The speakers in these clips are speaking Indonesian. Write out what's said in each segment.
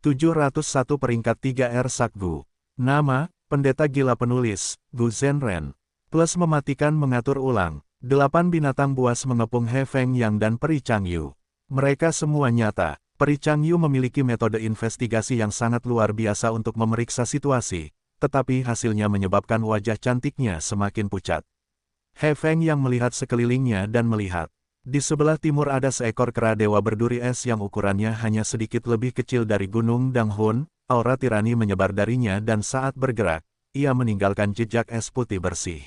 701 peringkat 3 Ersak Gu. Nama, Pendeta Gila Penulis, Gu Zhenren. Plus mematikan mengatur ulang. 8 binatang buas mengepung He Feng Yang dan Peri Changyu. Mereka semua nyata. Peri Changyu memiliki metode investigasi yang sangat luar biasa untuk memeriksa situasi, tetapi hasilnya menyebabkan wajah cantiknya semakin pucat. He Feng Yang melihat sekelilingnya dan melihat. Di sebelah timur ada seekor kera dewa berduri es yang ukurannya hanya sedikit lebih kecil dari Gunung Danghun. Aura tirani menyebar darinya dan saat bergerak, ia meninggalkan jejak es putih bersih.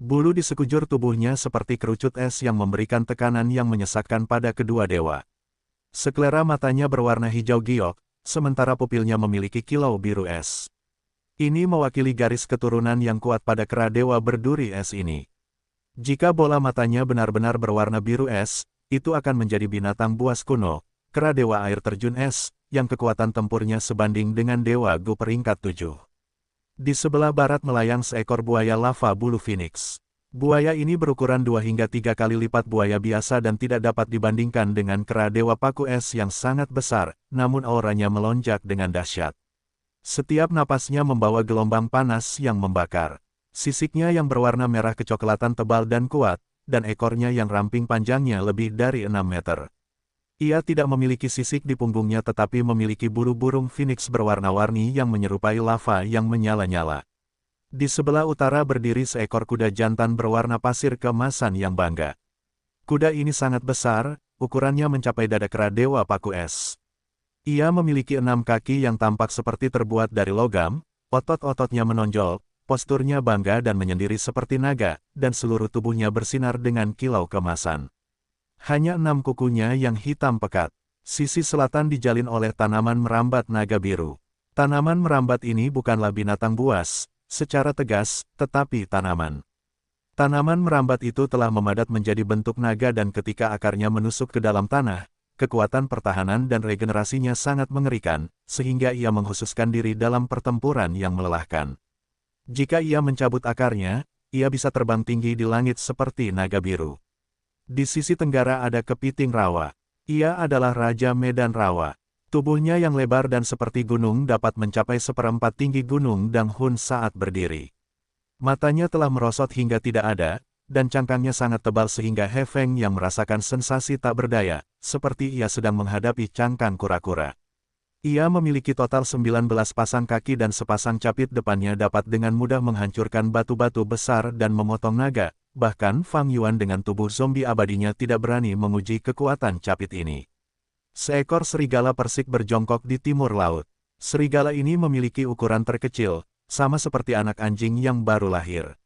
Bulu di sekujur tubuhnya seperti kerucut es yang memberikan tekanan yang menyesakkan pada kedua dewa. Sekelera matanya berwarna hijau giok, sementara pupilnya memiliki kilau biru es. Ini mewakili garis keturunan yang kuat pada kera dewa berduri es ini. Jika bola matanya benar-benar berwarna biru es, itu akan menjadi binatang buas kuno, kera dewa air terjun es, yang kekuatan tempurnya sebanding dengan dewa Gu peringkat 7. Di sebelah barat melayang seekor buaya lava bulu phoenix. Buaya ini berukuran 2 hingga 3 kali lipat buaya biasa dan tidak dapat dibandingkan dengan kera dewa paku es yang sangat besar, namun auranya melonjak dengan dahsyat. Setiap napasnya membawa gelombang panas yang membakar. Sisiknya yang berwarna merah kecoklatan tebal dan kuat, dan ekornya yang ramping panjangnya lebih dari 6 meter. Ia tidak memiliki sisik di punggungnya tetapi memiliki bulu burung phoenix berwarna-warni yang menyerupai lava yang menyala-nyala. Di sebelah utara berdiri seekor kuda jantan berwarna pasir keemasan yang bangga. Kuda ini sangat besar, ukurannya mencapai dada kera dewa paku es. Ia memiliki 6 kaki yang tampak seperti terbuat dari logam, otot-ototnya menonjol, posturnya bangga dan menyendiri seperti naga, dan seluruh tubuhnya bersinar dengan kilau keemasan. Hanya 6 kukunya yang hitam pekat. Sisi selatan dijalin oleh tanaman merambat naga biru. Tanaman merambat ini bukanlah binatang buas, secara tegas, tetapi tanaman. Tanaman merambat itu telah memadat menjadi bentuk naga dan ketika akarnya menusuk ke dalam tanah, kekuatan pertahanan dan regenerasinya sangat mengerikan, sehingga ia menghususkan diri dalam pertempuran yang melelahkan. Jika ia mencabut akarnya, ia bisa terbang tinggi di langit seperti naga biru. Di sisi tenggara ada kepiting rawa. Ia adalah Raja Medan Rawa. Tubuhnya yang lebar dan seperti gunung dapat mencapai seperempat tinggi gunung Danghun saat berdiri. Matanya telah merosot hingga tidak ada, dan cangkangnya sangat tebal sehingga He Feng yang merasakan sensasi tak berdaya, seperti ia sedang menghadapi cangkang kura-kura. Ia memiliki total 19 pasang kaki dan sepasang capit depannya dapat dengan mudah menghancurkan batu-batu besar dan memotong naga. Bahkan Fang Yuan dengan tubuh zombie abadinya tidak berani menguji kekuatan capit ini. Seekor serigala persik berjongkok di timur laut. Serigala ini memiliki ukuran terkecil, sama seperti anak anjing yang baru lahir.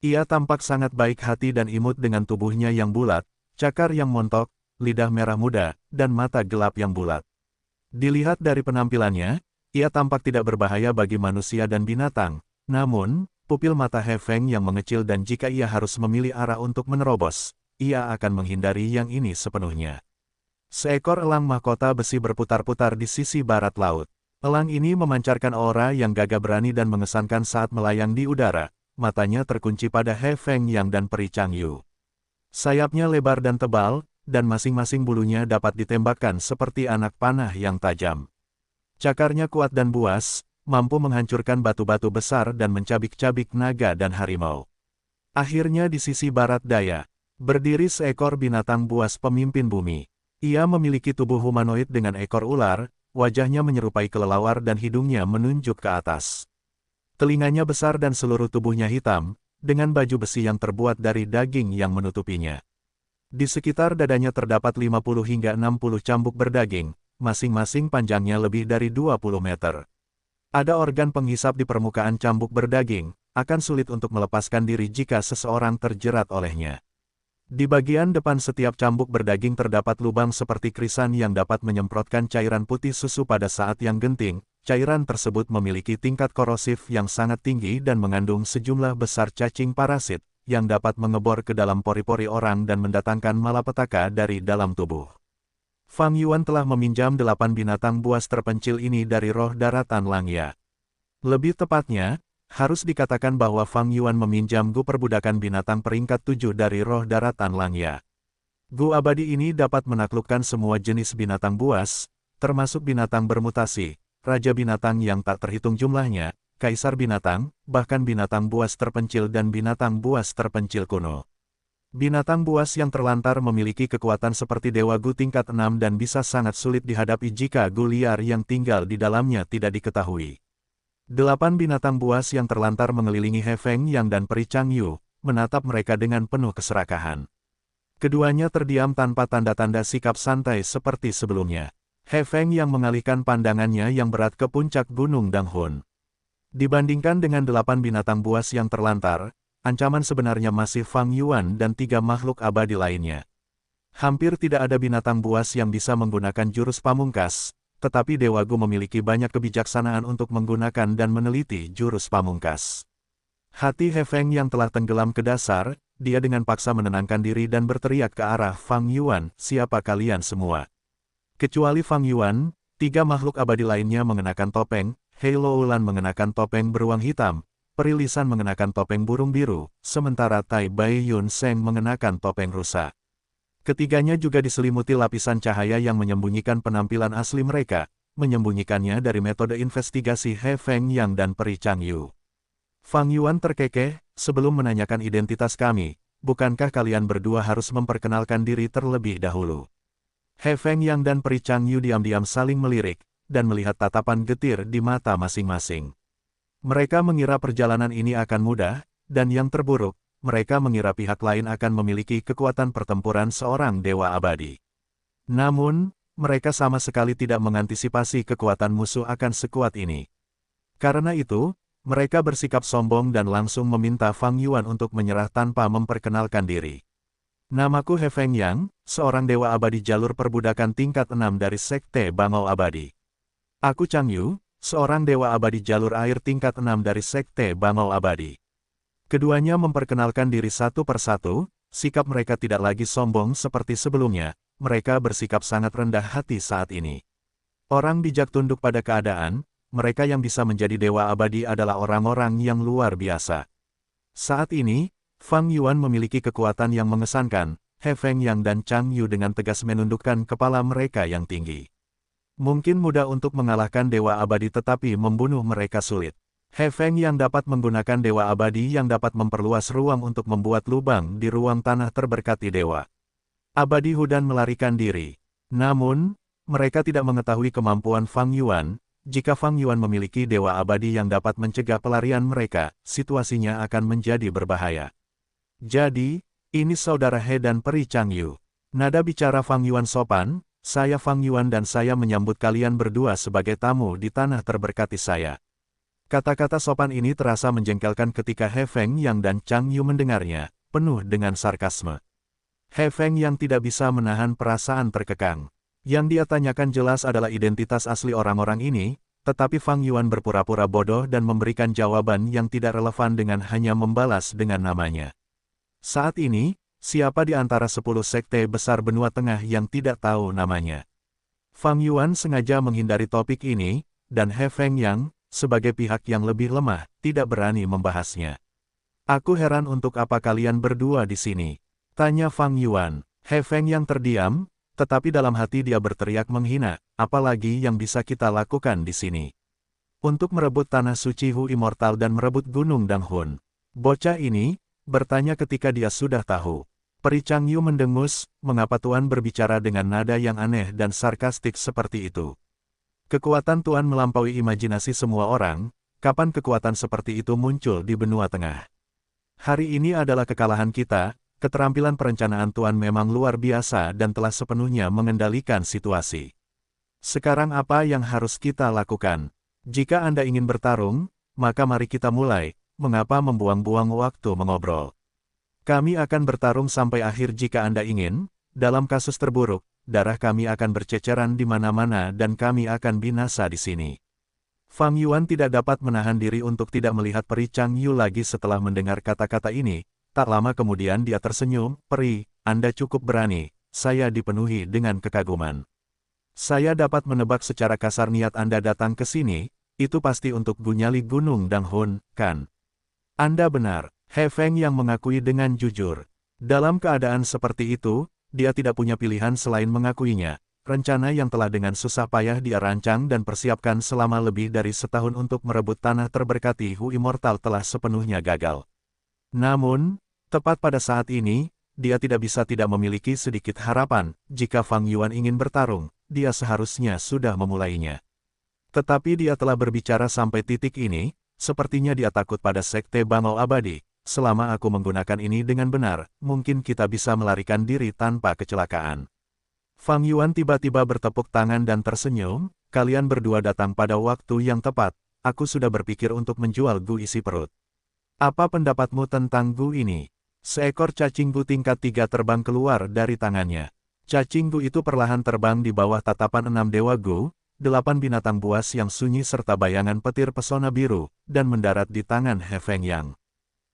Ia tampak sangat baik hati dan imut dengan tubuhnya yang bulat, cakar yang montok, lidah merah muda, dan mata gelap yang bulat. Dilihat dari penampilannya, ia tampak tidak berbahaya bagi manusia dan binatang, namun, pupil mata He Feng yang mengecil dan jika ia harus memilih arah untuk menerobos, ia akan menghindari yang ini sepenuhnya. Seekor elang mahkota besi berputar-putar di sisi barat laut. Elang ini memancarkan aura yang gagah berani dan mengesankan saat melayang di udara. Matanya terkunci pada He Feng Yang dan Peri Changyu. Sayapnya lebar dan tebal, dan masing-masing bulunya dapat ditembakkan seperti anak panah yang tajam. Cakarnya kuat dan buas, mampu menghancurkan batu-batu besar dan mencabik-cabik naga dan harimau. Akhirnya di sisi barat daya, berdiri seekor binatang buas pemimpin bumi. Ia memiliki tubuh humanoid dengan ekor ular, wajahnya menyerupai kelelawar dan hidungnya menunjuk ke atas. Telinganya besar dan seluruh tubuhnya hitam, dengan baju besi yang terbuat dari daging yang menutupinya. Di sekitar dadanya terdapat 50 hingga 60 cambuk berdaging, masing-masing panjangnya lebih dari 20 meter. Ada organ penghisap di permukaan cambuk berdaging, akan sulit untuk melepaskan diri jika seseorang terjerat olehnya. Di bagian depan setiap cambuk berdaging terdapat lubang seperti krisan yang dapat menyemprotkan cairan putih susu pada saat yang genting. Cairan tersebut memiliki tingkat korosif yang sangat tinggi dan mengandung sejumlah besar cacing parasit, yang dapat mengebor ke dalam pori-pori orang dan mendatangkan malapetaka dari dalam tubuh. Fang Yuan telah meminjam 8 binatang buas terpencil ini dari roh daratan Langya. Lebih tepatnya, harus dikatakan bahwa Fang Yuan meminjam Gu perbudakan binatang peringkat 7 dari roh daratan Langya. Gu abadi ini dapat menaklukkan semua jenis binatang buas, termasuk binatang bermutasi, raja binatang yang tak terhitung jumlahnya, kaisar binatang, bahkan binatang buas terpencil dan binatang buas terpencil kuno. Binatang buas yang terlantar memiliki kekuatan seperti Dewa Gu tingkat 6 dan bisa sangat sulit dihadapi jika Gu liar yang tinggal di dalamnya tidak diketahui. 8 binatang buas yang terlantar mengelilingi He Feng Yang dan Peri Changyu, menatap mereka dengan penuh keserakahan. Keduanya terdiam tanpa tanda-tanda sikap santai seperti sebelumnya. He Feng Yang mengalihkan pandangannya yang berat ke puncak Gunung Danghun. Dibandingkan dengan 8 binatang buas yang terlantar, ancaman sebenarnya masih Fang Yuan dan 3 makhluk abadi lainnya. Hampir tidak ada binatang buas yang bisa menggunakan jurus pamungkas, tetapi Dewa Gu memiliki banyak kebijaksanaan untuk menggunakan dan meneliti jurus pamungkas. Hati He Feng yang telah tenggelam ke dasar, dia dengan paksa menenangkan diri dan berteriak ke arah Fang Yuan, "Siapa kalian semua?" Kecuali Fang Yuan, 3 makhluk abadi lainnya mengenakan topeng, Hei Loulan mengenakan topeng beruang hitam, Peri Lisan mengenakan topeng burung biru, sementara Tai Bai Yun Seng mengenakan topeng rusa. Ketiganya juga diselimuti lapisan cahaya yang menyembunyikan penampilan asli mereka, menyembunyikannya dari metode investigasi He Feng Yang dan Peri Changyu. Fang Yuan terkekeh, "Sebelum menanyakan identitas kami, bukankah kalian berdua harus memperkenalkan diri terlebih dahulu?" He Feng Yang dan Peri Changyu diam-diam saling melirik, dan melihat tatapan getir di mata masing-masing. Mereka mengira perjalanan ini akan mudah, dan yang terburuk, mereka mengira pihak lain akan memiliki kekuatan pertempuran seorang dewa abadi. Namun, mereka sama sekali tidak mengantisipasi kekuatan musuh akan sekuat ini. Karena itu, mereka bersikap sombong dan langsung meminta Fang Yuan untuk menyerah tanpa memperkenalkan diri. "Namaku He Feng Yang, seorang dewa abadi jalur perbudakan tingkat 6 dari Sekte Bangau Abadi. Aku Changyu, seorang dewa abadi jalur air tingkat 6 dari Sekte Bangau Abadi." Keduanya memperkenalkan diri satu persatu, sikap mereka tidak lagi sombong seperti sebelumnya, mereka bersikap sangat rendah hati saat ini. Orang bijak tunduk pada keadaan, mereka yang bisa menjadi dewa abadi adalah orang-orang yang luar biasa. Saat ini, Fang Yuan memiliki kekuatan yang mengesankan, He Feng Yang dan Chang Yu dengan tegas menundukkan kepala mereka yang tinggi. Mungkin mudah untuk mengalahkan dewa abadi tetapi membunuh mereka sulit. He Feng Yang dapat menggunakan dewa abadi yang dapat memperluas ruang untuk membuat lubang di ruang tanah terberkati dewa abadi Hudan melarikan diri. Namun, mereka tidak mengetahui kemampuan Fang Yuan. Jika Fang Yuan memiliki dewa abadi yang dapat mencegah pelarian mereka, situasinya akan menjadi berbahaya. "Jadi, ini saudara He dan Peri Changyu." Nada bicara Fang Yuan sopan, "Saya Fang Yuan dan saya menyambut kalian berdua sebagai tamu di tanah terberkati saya." Kata-kata sopan ini terasa menjengkelkan ketika He Feng Yang dan Changyu mendengarnya, penuh dengan sarkasme. He Feng Yang tidak bisa menahan perasaan terkekang. Yang dia tanyakan jelas adalah identitas asli orang-orang ini, tetapi Fang Yuan berpura-pura bodoh dan memberikan jawaban yang tidak relevan dengan hanya membalas dengan namanya. Saat ini, siapa di antara 10 sekte besar benua tengah yang tidak tahu namanya? Fang Yuan sengaja menghindari topik ini, dan He Feng Yang, sebagai pihak yang lebih lemah, tidak berani membahasnya. "Aku heran untuk apa kalian berdua di sini?" tanya Fang Yuan. He Feng Yang terdiam, tetapi dalam hati dia berteriak menghina, "Apalagi yang bisa kita lakukan di sini? Untuk merebut tanah suci Hu Immortal dan merebut Gunung Danghun." Bocah ini bertanya ketika dia sudah tahu. Peri Changyu mendengus, "Mengapa Tuan berbicara dengan nada yang aneh dan sarkastik seperti itu? Kekuatan Tuan melampaui imajinasi semua orang, kapan kekuatan seperti itu muncul di benua tengah? Hari ini adalah kekalahan kita. Keterampilan perencanaan Tuan memang luar biasa dan telah sepenuhnya mengendalikan situasi. Sekarang apa yang harus kita lakukan? Jika Anda ingin bertarung, maka mari kita mulai. Mengapa membuang-buang waktu mengobrol? Kami akan bertarung sampai akhir jika Anda ingin. Dalam kasus terburuk, darah kami akan berceceran di mana-mana dan kami akan binasa di sini." Fang Yuan tidak dapat menahan diri untuk tidak melihat Peri Changyu lagi setelah mendengar kata-kata ini. Tak lama kemudian dia tersenyum, "Peri, Anda cukup berani." Saya dipenuhi dengan kekaguman. "Saya dapat menebak secara kasar niat Anda datang ke sini, itu pasti untuk gunyali Gunung Danghun, kan?" "Anda benar," He Feng Yang mengakui dengan jujur. Dalam keadaan seperti itu, dia tidak punya pilihan selain mengakuinya. rencana yang telah dengan susah payah dia rancang dan persiapkan selama lebih dari setahun untuk merebut tanah terberkati Hu Immortal telah sepenuhnya gagal. Namun, tepat pada saat ini, dia tidak bisa tidak memiliki sedikit harapan. Jika Fang Yuan ingin bertarung, dia seharusnya sudah memulainya. Tetapi dia telah berbicara sampai titik ini, sepertinya dia takut pada Sekte Bangau Abadi. Selama aku menggunakan ini dengan benar, mungkin kita bisa melarikan diri tanpa kecelakaan. Fang Yuan tiba-tiba bertepuk tangan dan tersenyum, kalian berdua datang pada waktu yang tepat, aku sudah berpikir untuk menjual Gu isi perut. Apa pendapatmu tentang Gu ini? Seekor cacing Gu tingkat 3 terbang keluar dari tangannya. Cacing Gu itu perlahan terbang di bawah tatapan 6 dewa Gu, 8 binatang buas yang sunyi serta bayangan petir pesona biru, dan mendarat di tangan He Feng Yang.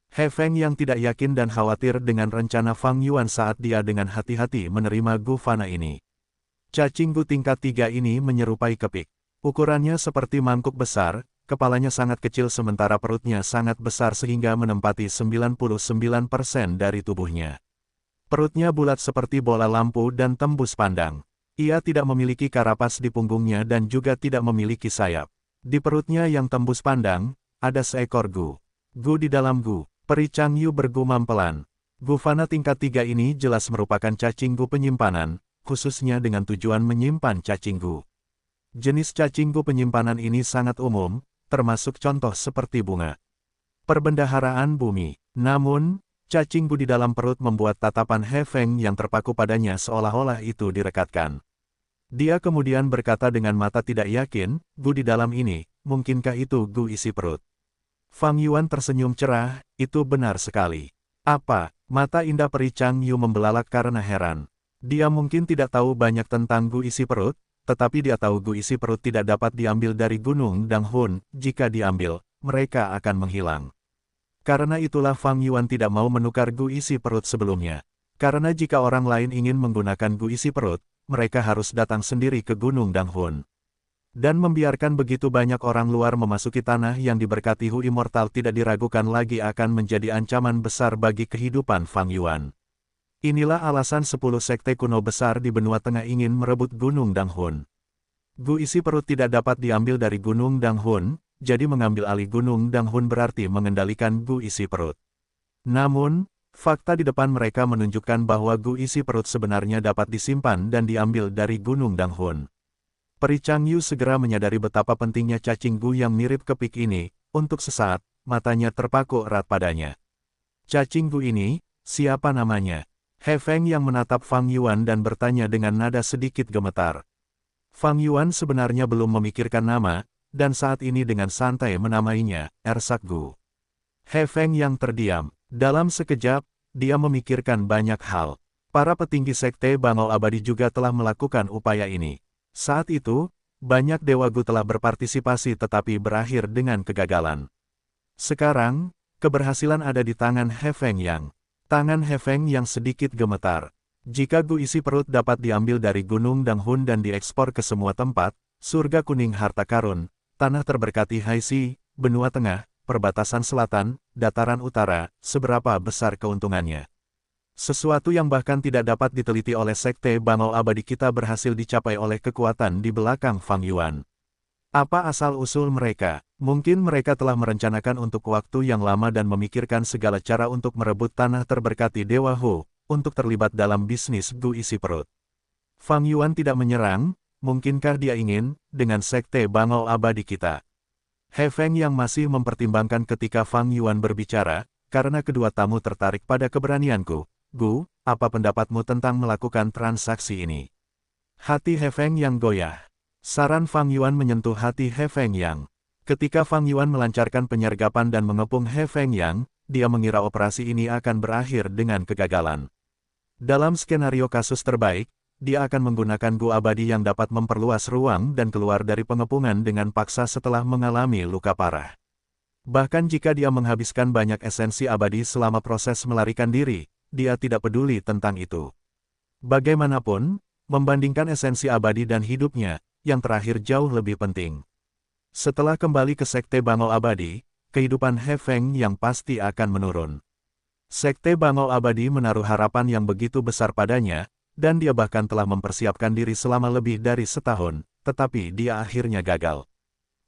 He Feng Yang tidak yakin dan khawatir dengan rencana Fang Yuan saat dia dengan hati-hati menerima Gu Fana ini. Cacing Gu tingkat 3 ini menyerupai kepik. Ukurannya seperti mangkuk besar, kepalanya sangat kecil sementara perutnya sangat besar sehingga menempati 99% dari tubuhnya. Perutnya bulat seperti bola lampu dan tembus pandang. Ia tidak memiliki karapas di punggungnya dan juga tidak memiliki sayap. Di perutnya yang tembus pandang, ada seekor Gu. Gu di dalam Gu. Peri Changyu bergumam pelan. Gu Fana tingkat 3 ini jelas merupakan cacing Gu penyimpanan, khususnya dengan tujuan menyimpan cacing Gu. Jenis cacing Gu penyimpanan ini sangat umum, termasuk contoh seperti bunga. Perbendaharaan bumi. Namun, cacing Gu di dalam perut membuat tatapan He Feng yang terpaku padanya seolah-olah itu direkatkan. Dia kemudian berkata dengan mata tidak yakin, Gu di dalam ini, mungkinkah itu Gu isi perut? Fang Yuan tersenyum cerah, itu benar sekali. Apa? Mata indah Peri Changyu membelalak karena heran. Dia mungkin tidak tahu banyak tentang Gu isi perut, tetapi dia tahu Gu isi perut tidak dapat diambil dari Gunung Danghun, jika diambil, mereka akan menghilang. Karena itulah Fang Yuan tidak mau menukar Gu isi perut sebelumnya. Karena jika orang lain ingin menggunakan Gu isi perut, mereka harus datang sendiri ke Gunung Danghun. Dan membiarkan begitu banyak orang luar memasuki tanah yang diberkati Hu Immortal tidak diragukan lagi akan menjadi ancaman besar bagi kehidupan Fang Yuan. Inilah alasan 10 sekte kuno besar di benua tengah ingin merebut Gunung Danghun. Gu isi perut tidak dapat diambil dari Gunung Danghun, jadi mengambil alih Gunung Danghun berarti mengendalikan Gu isi perut. Namun, fakta di depan mereka menunjukkan bahwa Gu isi perut sebenarnya dapat disimpan dan diambil dari Gunung Danghun. Peri Changyu segera menyadari betapa pentingnya cacing Gu yang mirip kepik ini. Untuk sesaat, matanya terpaku erat padanya. Cacing Gu ini, siapa namanya? He Feng yang menatap Fang Yuan dan bertanya dengan nada sedikit gemetar. Fang Yuan sebenarnya belum memikirkan nama, dan saat ini dengan santai menamainya, Ersak Gu. He Feng yang terdiam. Dalam sekejap, dia memikirkan banyak hal. Para petinggi sekte Bangau Abadi juga telah melakukan upaya ini. Saat itu, banyak Dewa Gu telah berpartisipasi tetapi berakhir dengan kegagalan. Sekarang, keberhasilan ada di tangan He Feng Yang. Tangan He Feng yang sedikit gemetar. Jika Gu isi perut dapat diambil dari Gunung Danghun dan diekspor ke semua tempat, surga kuning harta karun, tanah terberkati Haixi, benua tengah, perbatasan selatan, dataran utara, seberapa besar keuntungannya. Sesuatu yang bahkan tidak dapat diteliti oleh sekte Bangau Abadi kita berhasil dicapai oleh kekuatan di belakang Fang Yuan. Apa asal-usul mereka? Mungkin mereka telah merencanakan untuk waktu yang lama dan memikirkan segala cara untuk merebut tanah terberkati Dewa Hu, untuk terlibat dalam bisnis Gu isi perut. Fang Yuan tidak menyerang, mungkinkah dia ingin, dengan sekte Bangau Abadi kita? He Feng yang masih mempertimbangkan ketika Fang Yuan berbicara, karena kedua tamu tertarik pada keberanianku. Gu, apa pendapatmu tentang melakukan transaksi ini? Hati He Feng yang goyah. Saran Fang Yuan menyentuh hati He Feng Yang. Ketika Fang Yuan melancarkan penyergapan dan mengepung He Feng Yang, dia mengira operasi ini akan berakhir dengan kegagalan. Dalam skenario kasus terbaik, dia akan menggunakan Gu abadi yang dapat memperluas ruang dan keluar dari pengepungan dengan paksa setelah mengalami luka parah. Bahkan jika dia menghabiskan banyak esensi abadi selama proses melarikan diri, dia tidak peduli tentang itu. Bagaimanapun, membandingkan esensi abadi dan hidupnya, yang terakhir jauh lebih penting. Setelah kembali ke Sekte Bangau Abadi, kehidupan He Feng yang pasti akan menurun. Sekte Bangau Abadi menaruh harapan yang begitu besar padanya, dan dia bahkan telah mempersiapkan diri selama lebih dari setahun, tetapi dia akhirnya gagal.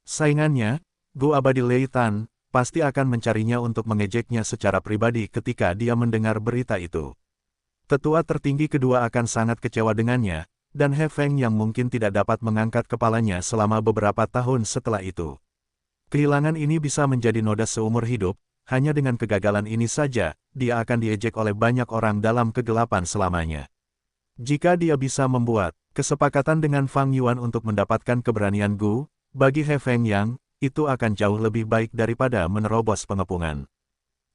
Saingannya, Gu Abadi Lei Tan, pasti akan mencarinya untuk mengejeknya secara pribadi ketika dia mendengar berita itu. Tetua tertinggi kedua akan sangat kecewa dengannya, dan He Feng yang mungkin tidak dapat mengangkat kepalanya selama beberapa tahun setelah itu. Kehilangan ini bisa menjadi noda seumur hidup, hanya dengan kegagalan ini saja, dia akan diejek oleh banyak orang dalam kegelapan selamanya. Jika dia bisa membuat kesepakatan dengan Fang Yuan untuk mendapatkan keberanian Gu, bagi He Feng Yang, itu akan jauh lebih baik daripada menerobos pengepungan.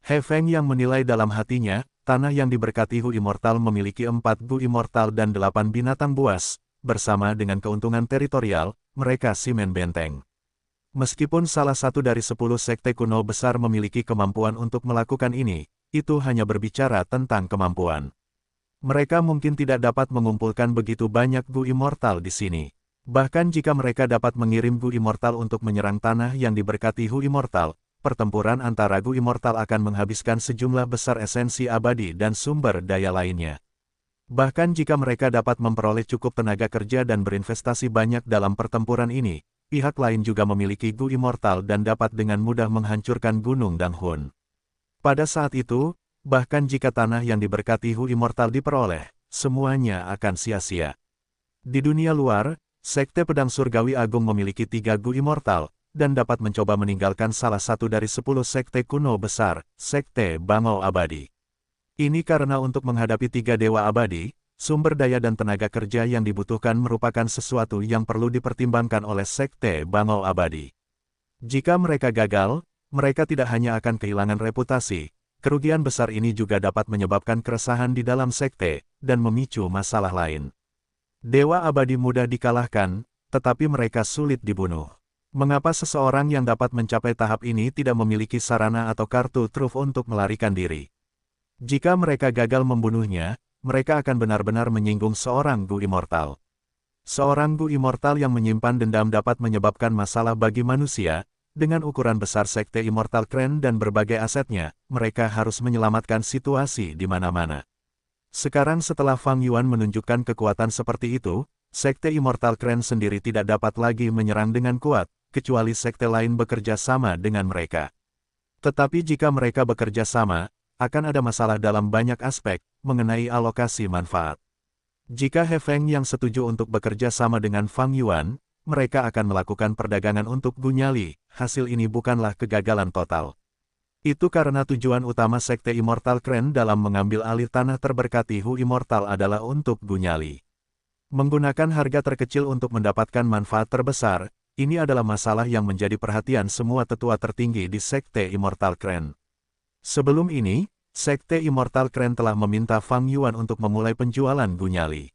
He Feng Yang menilai dalam hatinya, tanah yang diberkati Hu Immortal memiliki 4 Gu Immortal dan 8 binatang buas, bersama dengan keuntungan teritorial, mereka simen benteng. Meskipun salah satu dari 10 sekte kuno besar memiliki kemampuan untuk melakukan ini, itu hanya berbicara tentang kemampuan. Mereka mungkin tidak dapat mengumpulkan begitu banyak Gu Immortal di sini. Bahkan jika mereka dapat mengirim Gu Immortal untuk menyerang tanah yang diberkati Hu Immortal, pertempuran antara Gu Immortal akan menghabiskan sejumlah besar esensi abadi dan sumber daya lainnya. Bahkan jika mereka dapat memperoleh cukup tenaga kerja dan berinvestasi banyak dalam pertempuran ini, pihak lain juga memiliki Gu Immortal dan dapat dengan mudah menghancurkan Gunung Danghun. Pada saat itu, bahkan jika tanah yang diberkati Hu Immortal diperoleh, semuanya akan sia-sia. Di dunia luar, Sekte Pedang Surgawi Agung memiliki 3 Gu Immortal, dan dapat mencoba meninggalkan salah satu dari 10 sekte kuno besar, Sekte Bangau Abadi. Ini karena untuk menghadapi 3 dewa abadi, sumber daya dan tenaga kerja yang dibutuhkan merupakan sesuatu yang perlu dipertimbangkan oleh Sekte Bangau Abadi. Jika mereka gagal, mereka tidak hanya akan kehilangan reputasi, kerugian besar ini juga dapat menyebabkan keresahan di dalam sekte, dan memicu masalah lain. Dewa abadi mudah dikalahkan, tetapi mereka sulit dibunuh. Mengapa seseorang yang dapat mencapai tahap ini tidak memiliki sarana atau kartu truf untuk melarikan diri? Jika mereka gagal membunuhnya, mereka akan benar-benar menyinggung seorang Gu Immortal. Seorang Gu Immortal yang menyimpan dendam dapat menyebabkan masalah bagi manusia. Dengan ukuran besar Sekte Immortal keren dan berbagai asetnya, mereka harus menyelamatkan situasi di mana-mana. Sekarang setelah Fang Yuan menunjukkan kekuatan seperti itu, Sekte Immortal keren sendiri tidak dapat lagi menyerang dengan kuat, kecuali sekte lain bekerja sama dengan mereka. Tetapi jika mereka bekerja sama, akan ada masalah dalam banyak aspek, mengenai alokasi manfaat. Jika He Feng yang setuju untuk bekerja sama dengan Fang Yuan, mereka akan melakukan perdagangan untuk Gu Nyali, hasil ini bukanlah kegagalan total. Itu karena tujuan utama Sekte Immortal keren dalam mengambil alih tanah terberkati Hu Immortal adalah untuk Gu Nyali. Menggunakan harga terkecil untuk mendapatkan manfaat terbesar, ini adalah masalah yang menjadi perhatian semua tetua tertinggi di Sekte Immortal keren. Sebelum ini, Sekte Immortal keren telah meminta Fang Yuan untuk memulai penjualan Gu Nyali.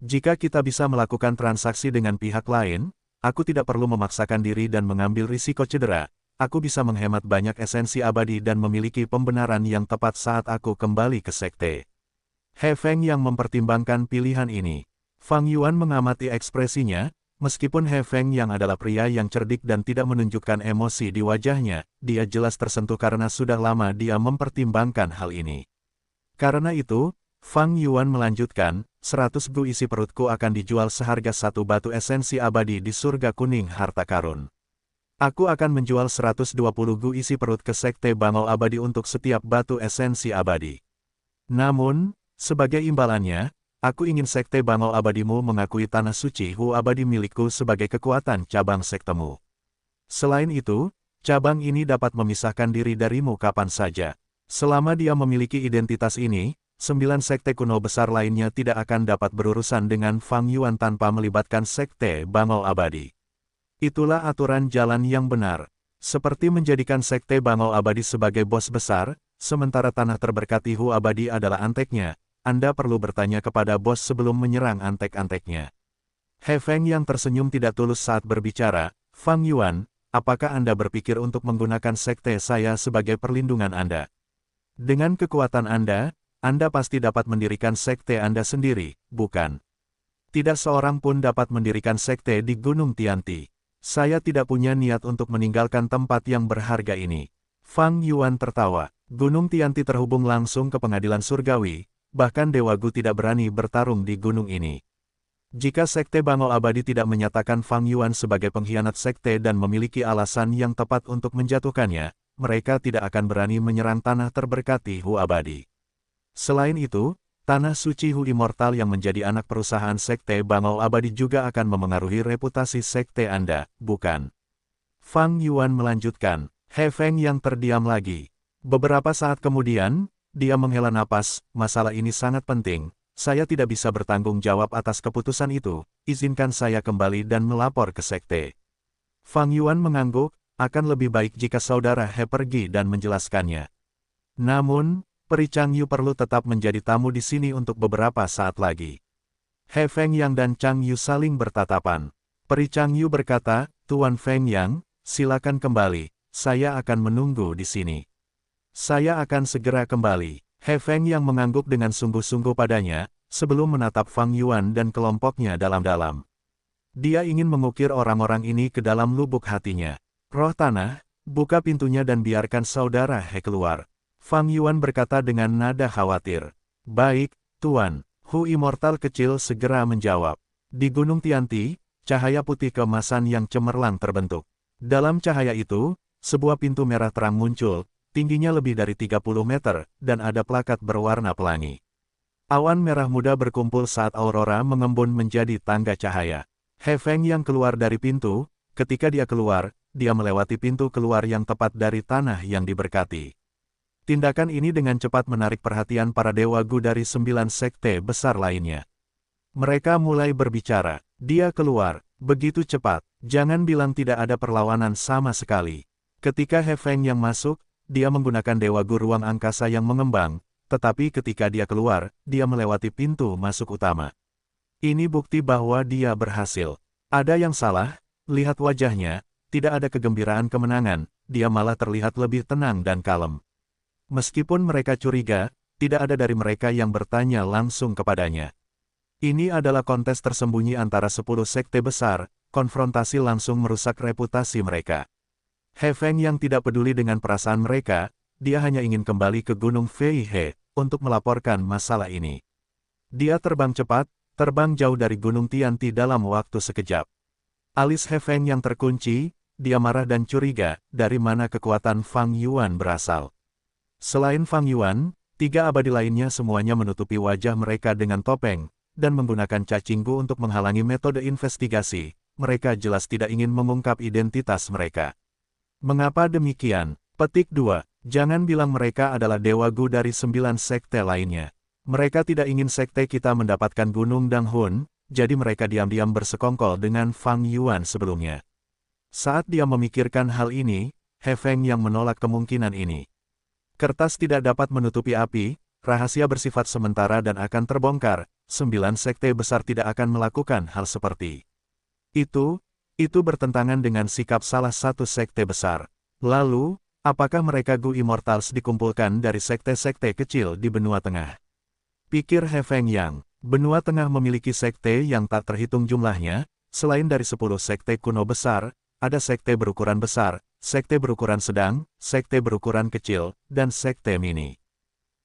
Jika kita bisa melakukan transaksi dengan pihak lain, aku tidak perlu memaksakan diri dan mengambil risiko cedera, aku bisa menghemat banyak esensi abadi dan memiliki pembenaran yang tepat saat aku kembali ke sekte. He Feng yang mempertimbangkan pilihan ini. Fang Yuan mengamati ekspresinya, meskipun He Feng yang adalah pria yang cerdik dan tidak menunjukkan emosi di wajahnya, dia jelas tersentuh karena sudah lama dia mempertimbangkan hal ini. Karena itu, Fang Yuan melanjutkan, 100 Gu isi perutku akan dijual seharga 1 batu esensi abadi di surga kuning harta karun. Aku akan menjual 120 Gu isi perut ke Sekte Bangau Abadi untuk setiap batu esensi abadi. Namun, sebagai imbalannya, aku ingin Sekte Bangau Abadimu mengakui tanah suci Hu Abadi milikku sebagai kekuatan cabang sektemu. Selain itu, cabang ini dapat memisahkan diri darimu kapan saja. Selama dia memiliki identitas ini, 9 sekte kuno besar lainnya tidak akan dapat berurusan dengan Fang Yuan tanpa melibatkan Sekte Bangau Abadi. Itulah aturan jalan yang benar. Seperti menjadikan Sekte Bangau Abadi sebagai bos besar, sementara tanah terberkati Hu Abadi adalah anteknya, Anda perlu bertanya kepada bos sebelum menyerang antek-anteknya. He Feng yang tersenyum tidak tulus saat berbicara, Fang Yuan, apakah Anda berpikir untuk menggunakan sekte saya sebagai perlindungan Anda? Dengan kekuatan Anda pasti dapat mendirikan sekte Anda sendiri, bukan? Tidak seorang pun dapat mendirikan sekte di Gunung Tianti. Saya tidak punya niat untuk meninggalkan tempat yang berharga ini. Fang Yuan tertawa. Gunung Tianti terhubung langsung ke pengadilan surgawi, bahkan Dewa Gu tidak berani bertarung di gunung ini. Jika Sekte Bangau Abadi tidak menyatakan Fang Yuan sebagai pengkhianat sekte dan memiliki alasan yang tepat untuk menjatuhkannya, mereka tidak akan berani menyerang tanah terberkati Hu Abadi. Selain itu, tanah suci Hu Immortal yang menjadi anak perusahaan Sekte Bangau Abadi juga akan memengaruhi reputasi sekte Anda, bukan? Fang Yuan melanjutkan. He Feng yang terdiam lagi. Beberapa saat kemudian, dia menghela napas, masalah ini sangat penting. Saya tidak bisa bertanggung jawab atas keputusan itu, izinkan saya kembali dan melapor ke sekte. Fang Yuan mengangguk, akan lebih baik jika saudara He pergi dan menjelaskannya. Namun, Peri Changyu perlu tetap menjadi tamu di sini untuk beberapa saat lagi. He Feng Yang dan Chang Yu saling bertatapan. Peri Changyu berkata, Tuan Feng Yang, silakan kembali, saya akan menunggu di sini. Saya akan segera kembali. He Feng yang mengangguk dengan sungguh-sungguh padanya, sebelum menatap Fang Yuan dan kelompoknya dalam-dalam. Dia ingin mengukir orang-orang ini ke dalam lubuk hatinya. Roh tanah, buka pintunya dan biarkan saudara He keluar. Fang Yuan berkata dengan nada khawatir. Baik, Tuan. Hu Immortal kecil segera menjawab. Di Gunung Tianti, cahaya putih keemasan yang cemerlang terbentuk. Dalam cahaya itu, sebuah pintu merah terang muncul, tingginya lebih dari 30 meter, dan ada plakat berwarna pelangi. Awan merah muda berkumpul saat aurora mengembun menjadi tangga cahaya. He Feng yang keluar dari pintu, ketika dia keluar, dia melewati pintu keluar yang tepat dari tanah yang diberkati. Tindakan ini dengan cepat menarik perhatian para Dewa Gu dari 9 sekte besar lainnya. Mereka mulai berbicara, dia keluar, begitu cepat, jangan bilang tidak ada perlawanan sama sekali. Ketika He Feng yang masuk, dia menggunakan Dewa Gu ruang angkasa yang mengembang, tetapi ketika dia keluar, dia melewati pintu masuk utama. Ini bukti bahwa dia berhasil. Ada yang salah, lihat wajahnya, tidak ada kegembiraan kemenangan, dia malah terlihat lebih tenang dan kalem. Meskipun mereka curiga, tidak ada dari mereka yang bertanya langsung kepadanya. Ini adalah kontes tersembunyi antara 10 sekte besar, konfrontasi langsung merusak reputasi mereka. He Feng yang tidak peduli dengan perasaan mereka, dia hanya ingin kembali ke Gunung Fei He, untuk melaporkan masalah ini. Dia terbang cepat, terbang jauh dari Gunung Tianti dalam waktu sekejap. Alis He Feng yang terkunci, dia marah dan curiga, dari mana kekuatan Fang Yuan berasal. Selain Fang Yuan, 3 abadi lainnya semuanya menutupi wajah mereka dengan topeng, dan menggunakan cacinggu untuk menghalangi metode investigasi. Mereka jelas tidak ingin mengungkap identitas mereka. Mengapa demikian? Petik 2. Jangan bilang mereka adalah Dewa Gu dari 9 sekte lainnya. Mereka tidak ingin sekte kita mendapatkan Gunung Danghun, jadi mereka diam-diam bersekongkol dengan Fang Yuan sebelumnya. Saat dia memikirkan hal ini, He Feng yang menolak kemungkinan ini. Kertas tidak dapat menutupi api, rahasia bersifat sementara dan akan terbongkar, 9 sekte besar tidak akan melakukan hal seperti itu bertentangan dengan sikap salah satu sekte besar. Lalu, apakah mereka Gu Immortals dikumpulkan dari sekte-sekte kecil di benua tengah? Pikir He Feng Yang, benua tengah memiliki sekte yang tak terhitung jumlahnya, selain dari 10 sekte kuno besar, ada sekte berukuran besar, sekte berukuran sedang, sekte berukuran kecil, dan sekte mini.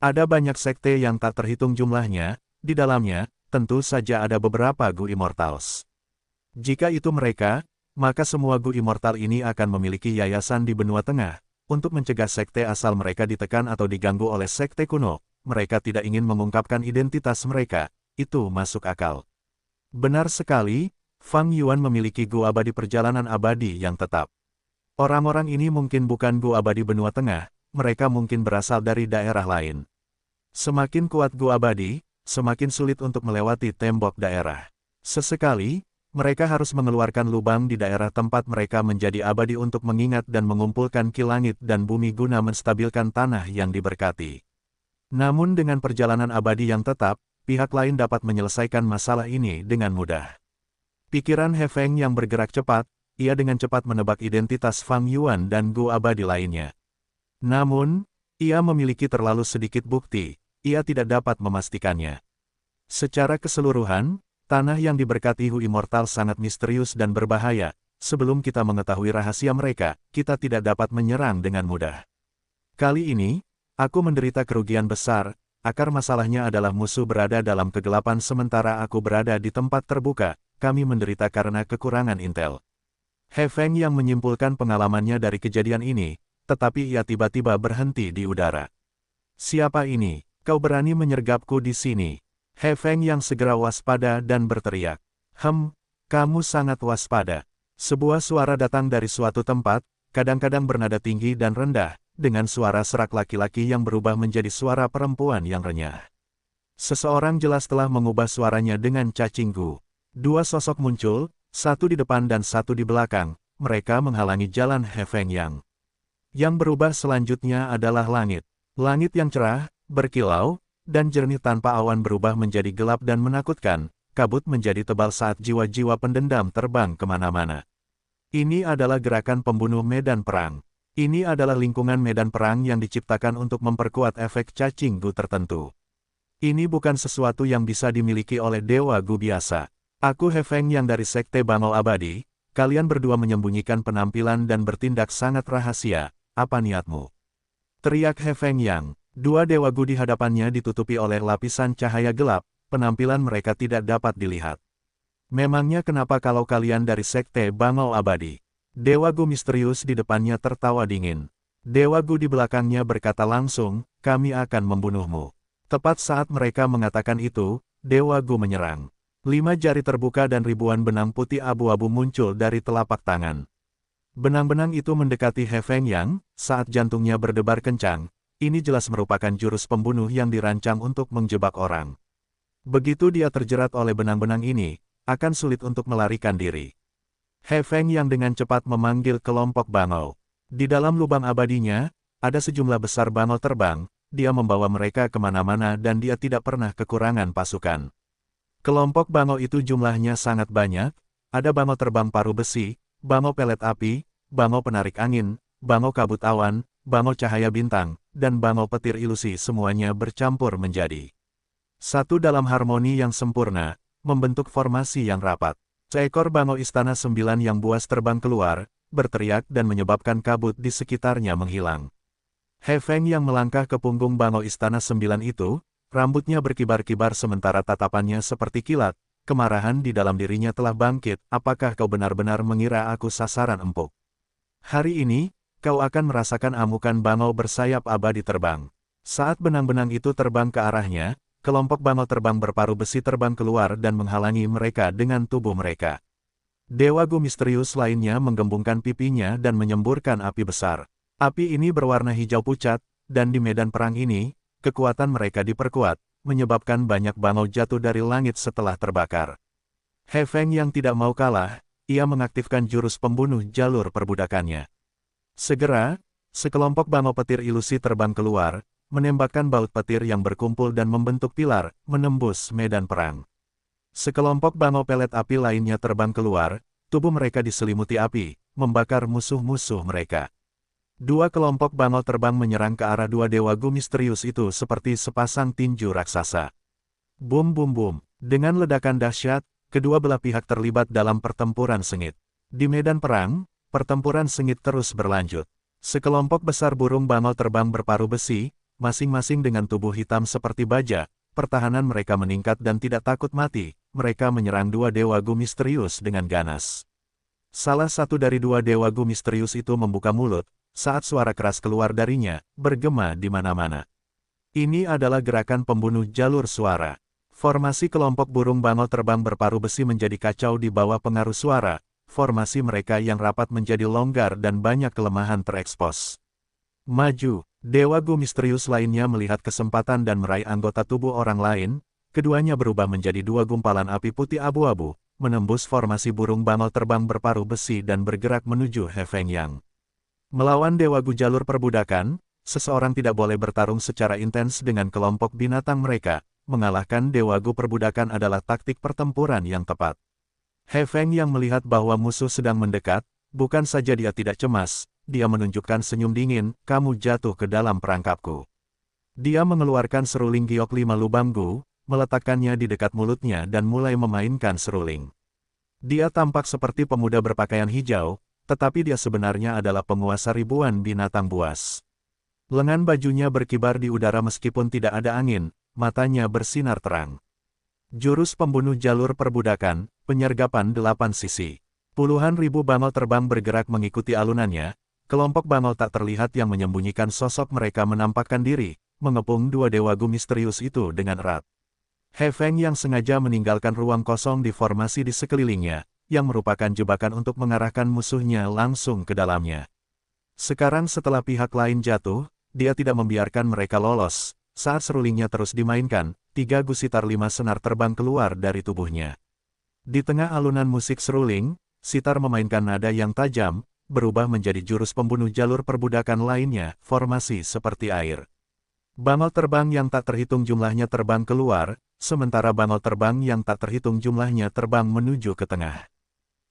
Ada banyak sekte yang tak terhitung jumlahnya, di dalamnya, tentu saja ada beberapa Gu Immortals. Jika itu mereka, maka semua Gu Immortal ini akan memiliki yayasan di benua tengah, untuk mencegah sekte asal mereka ditekan atau diganggu oleh sekte kuno. Mereka tidak ingin mengungkapkan identitas mereka, itu masuk akal. Benar sekali, Fang Yuan memiliki Gu abadi perjalanan abadi yang tetap. Orang-orang ini mungkin bukan Gu abadi benua tengah, mereka mungkin berasal dari daerah lain. Semakin kuat Gu abadi, semakin sulit untuk melewati tembok daerah. Sesekali, mereka harus mengeluarkan lubang di daerah tempat mereka menjadi abadi untuk mengingat dan mengumpulkan ki langit dan bumi guna menstabilkan tanah yang diberkati. Namun dengan perjalanan abadi yang tetap, pihak lain dapat menyelesaikan masalah ini dengan mudah. Pikiran He Feng yang bergerak cepat, ia dengan cepat menebak identitas Fang Yuan dan Gu abadi lainnya. Namun, ia memiliki terlalu sedikit bukti, ia tidak dapat memastikannya. Secara keseluruhan, tanah yang diberkati Hu Immortal sangat misterius dan berbahaya. Sebelum kita mengetahui rahasia mereka, kita tidak dapat menyerang dengan mudah. Kali ini, aku menderita kerugian besar, akar masalahnya adalah musuh berada dalam kegelapan sementara aku berada di tempat terbuka, kami menderita karena kekurangan intel. He Feng yang menyimpulkan pengalamannya dari kejadian ini, tetapi ia tiba-tiba berhenti di udara. Siapa ini? Kau berani menyergapku di sini? He Feng yang segera waspada dan berteriak. Kamu sangat waspada. Sebuah suara datang dari suatu tempat, kadang-kadang bernada tinggi dan rendah, dengan suara serak laki-laki yang berubah menjadi suara perempuan yang renyah. Seseorang jelas telah mengubah suaranya dengan cacing gu. Dua sosok muncul, satu di depan dan satu di belakang, mereka menghalangi jalan He Feng yang. Yang berubah selanjutnya adalah langit. Langit yang cerah, berkilau, dan jernih tanpa awan berubah menjadi gelap dan menakutkan, kabut menjadi tebal saat jiwa-jiwa pendendam terbang kemana-mana. Ini adalah gerakan pembunuh medan perang. Ini adalah lingkungan medan perang yang diciptakan untuk memperkuat efek cacing gu tertentu. Ini bukan sesuatu yang bisa dimiliki oleh dewa gu biasa. Aku He Feng yang dari Sekte Bangau Abadi, kalian berdua menyembunyikan penampilan dan bertindak sangat rahasia, apa niatmu? Teriak He Feng yang. Dua dewa gu di hadapannya ditutupi oleh lapisan cahaya gelap, penampilan mereka tidak dapat dilihat. Memangnya kenapa kalau kalian dari Sekte Bangau Abadi? Dewa gu misterius di depannya tertawa dingin. Dewa gu di belakangnya berkata langsung, kami akan membunuhmu. Tepat saat mereka mengatakan itu, Dewa gu menyerang. 5 jari terbuka dan ribuan benang putih abu-abu muncul dari telapak tangan. Benang-benang itu mendekati He Feng yang, saat jantungnya berdebar kencang. Ini jelas merupakan jurus pembunuh yang dirancang untuk menjebak orang. Begitu dia terjerat oleh benang-benang ini, akan sulit untuk melarikan diri. He Feng yang dengan cepat memanggil kelompok bangau. Di dalam lubang abadinya, ada sejumlah besar bangau terbang, dia membawa mereka kemana-mana dan dia tidak pernah kekurangan pasukan. Kelompok bangau itu jumlahnya sangat banyak, ada bangau terbang paruh besi, bangau pelet api, bangau penarik angin, bangau kabut awan, bangau cahaya bintang, dan bangau petir ilusi semuanya bercampur menjadi satu dalam harmoni yang sempurna, membentuk formasi yang rapat. Seekor bangau istana 9 yang buas terbang keluar, berteriak dan menyebabkan kabut di sekitarnya menghilang. He Feng yang melangkah ke punggung bangau istana 9 itu, rambutnya berkibar-kibar sementara tatapannya seperti kilat, kemarahan di dalam dirinya telah bangkit, apakah kau benar-benar mengira aku sasaran empuk? Hari ini, kau akan merasakan amukan bangau bersayap abadi terbang. Saat benang-benang itu terbang ke arahnya, kelompok bangau terbang berparuh besi terbang keluar dan menghalangi mereka dengan tubuh mereka. Dewa gu misterius lainnya menggembungkan pipinya dan menyemburkan api besar. Api ini berwarna hijau pucat, dan di medan perang ini, kekuatan mereka diperkuat, menyebabkan banyak bangau jatuh dari langit setelah terbakar. He Feng yang tidak mau kalah, ia mengaktifkan jurus pembunuh jalur perbudakannya. Segera, sekelompok bangau petir ilusi terbang keluar, menembakkan baut petir yang berkumpul dan membentuk pilar, menembus medan perang. Sekelompok bangau pelet api lainnya terbang keluar, tubuh mereka diselimuti api, membakar musuh-musuh mereka. Dua kelompok bangau terbang menyerang ke arah dua dewa gu misterius itu seperti sepasang tinju raksasa. Bum bum bum, dengan ledakan dahsyat, kedua belah pihak terlibat dalam pertempuran sengit. Di medan perang, pertempuran sengit terus berlanjut. Sekelompok besar burung bangau terbang berparuh besi, masing-masing dengan tubuh hitam seperti baja, pertahanan mereka meningkat dan tidak takut mati, mereka menyerang dua dewa gu misterius dengan ganas. Salah satu dari dua dewa gu misterius itu membuka mulut, saat suara keras keluar darinya, bergema di mana-mana. Ini adalah gerakan pembunuh jalur suara. Formasi kelompok burung bangau terbang berparuh besi menjadi kacau di bawah pengaruh suara. Formasi mereka yang rapat menjadi longgar dan banyak kelemahan terekspos. Maju, dewa gu misterius lainnya melihat kesempatan dan meraih anggota tubuh orang lain, keduanya berubah menjadi dua gumpalan api putih abu-abu, menembus formasi burung bangau terbang berparuh besi dan bergerak menuju He Feng yang. Melawan dewa gu jalur perbudakan, seseorang tidak boleh bertarung secara intens dengan kelompok binatang mereka, mengalahkan dewa gu perbudakan adalah taktik pertempuran yang tepat. He Feng yang melihat bahwa musuh sedang mendekat, bukan saja dia tidak cemas, dia menunjukkan senyum dingin, kamu jatuh ke dalam perangkapku. Dia mengeluarkan seruling giok 5 lubang gu, meletakkannya di dekat mulutnya dan mulai memainkan seruling. Dia tampak seperti pemuda berpakaian hijau, tetapi dia sebenarnya adalah penguasa ribuan binatang buas. Lengan bajunya berkibar di udara meskipun tidak ada angin, matanya bersinar terang. Jurus pembunuh jalur perbudakan, penyergapan 8 sisi. Puluhan ribu bangau terbang bergerak mengikuti alunannya, kelompok bangau tak terlihat yang menyembunyikan sosok mereka menampakkan diri, mengepung dua dewa gu misterius itu dengan erat. He Feng yang sengaja meninggalkan ruang kosong di formasi di sekelilingnya, yang merupakan jebakan untuk mengarahkan musuhnya langsung ke dalamnya. Sekarang setelah pihak lain jatuh, dia tidak membiarkan mereka lolos. Saat serulingnya terus dimainkan, 3 gusitar 5 senar terbang keluar dari tubuhnya. Di tengah alunan musik seruling, sitar memainkan nada yang tajam, berubah menjadi jurus pembunuh jalur perbudakan lainnya, formasi seperti air. Bangau terbang yang tak terhitung jumlahnya terbang keluar, sementara bangau terbang yang tak terhitung jumlahnya terbang menuju ke tengah.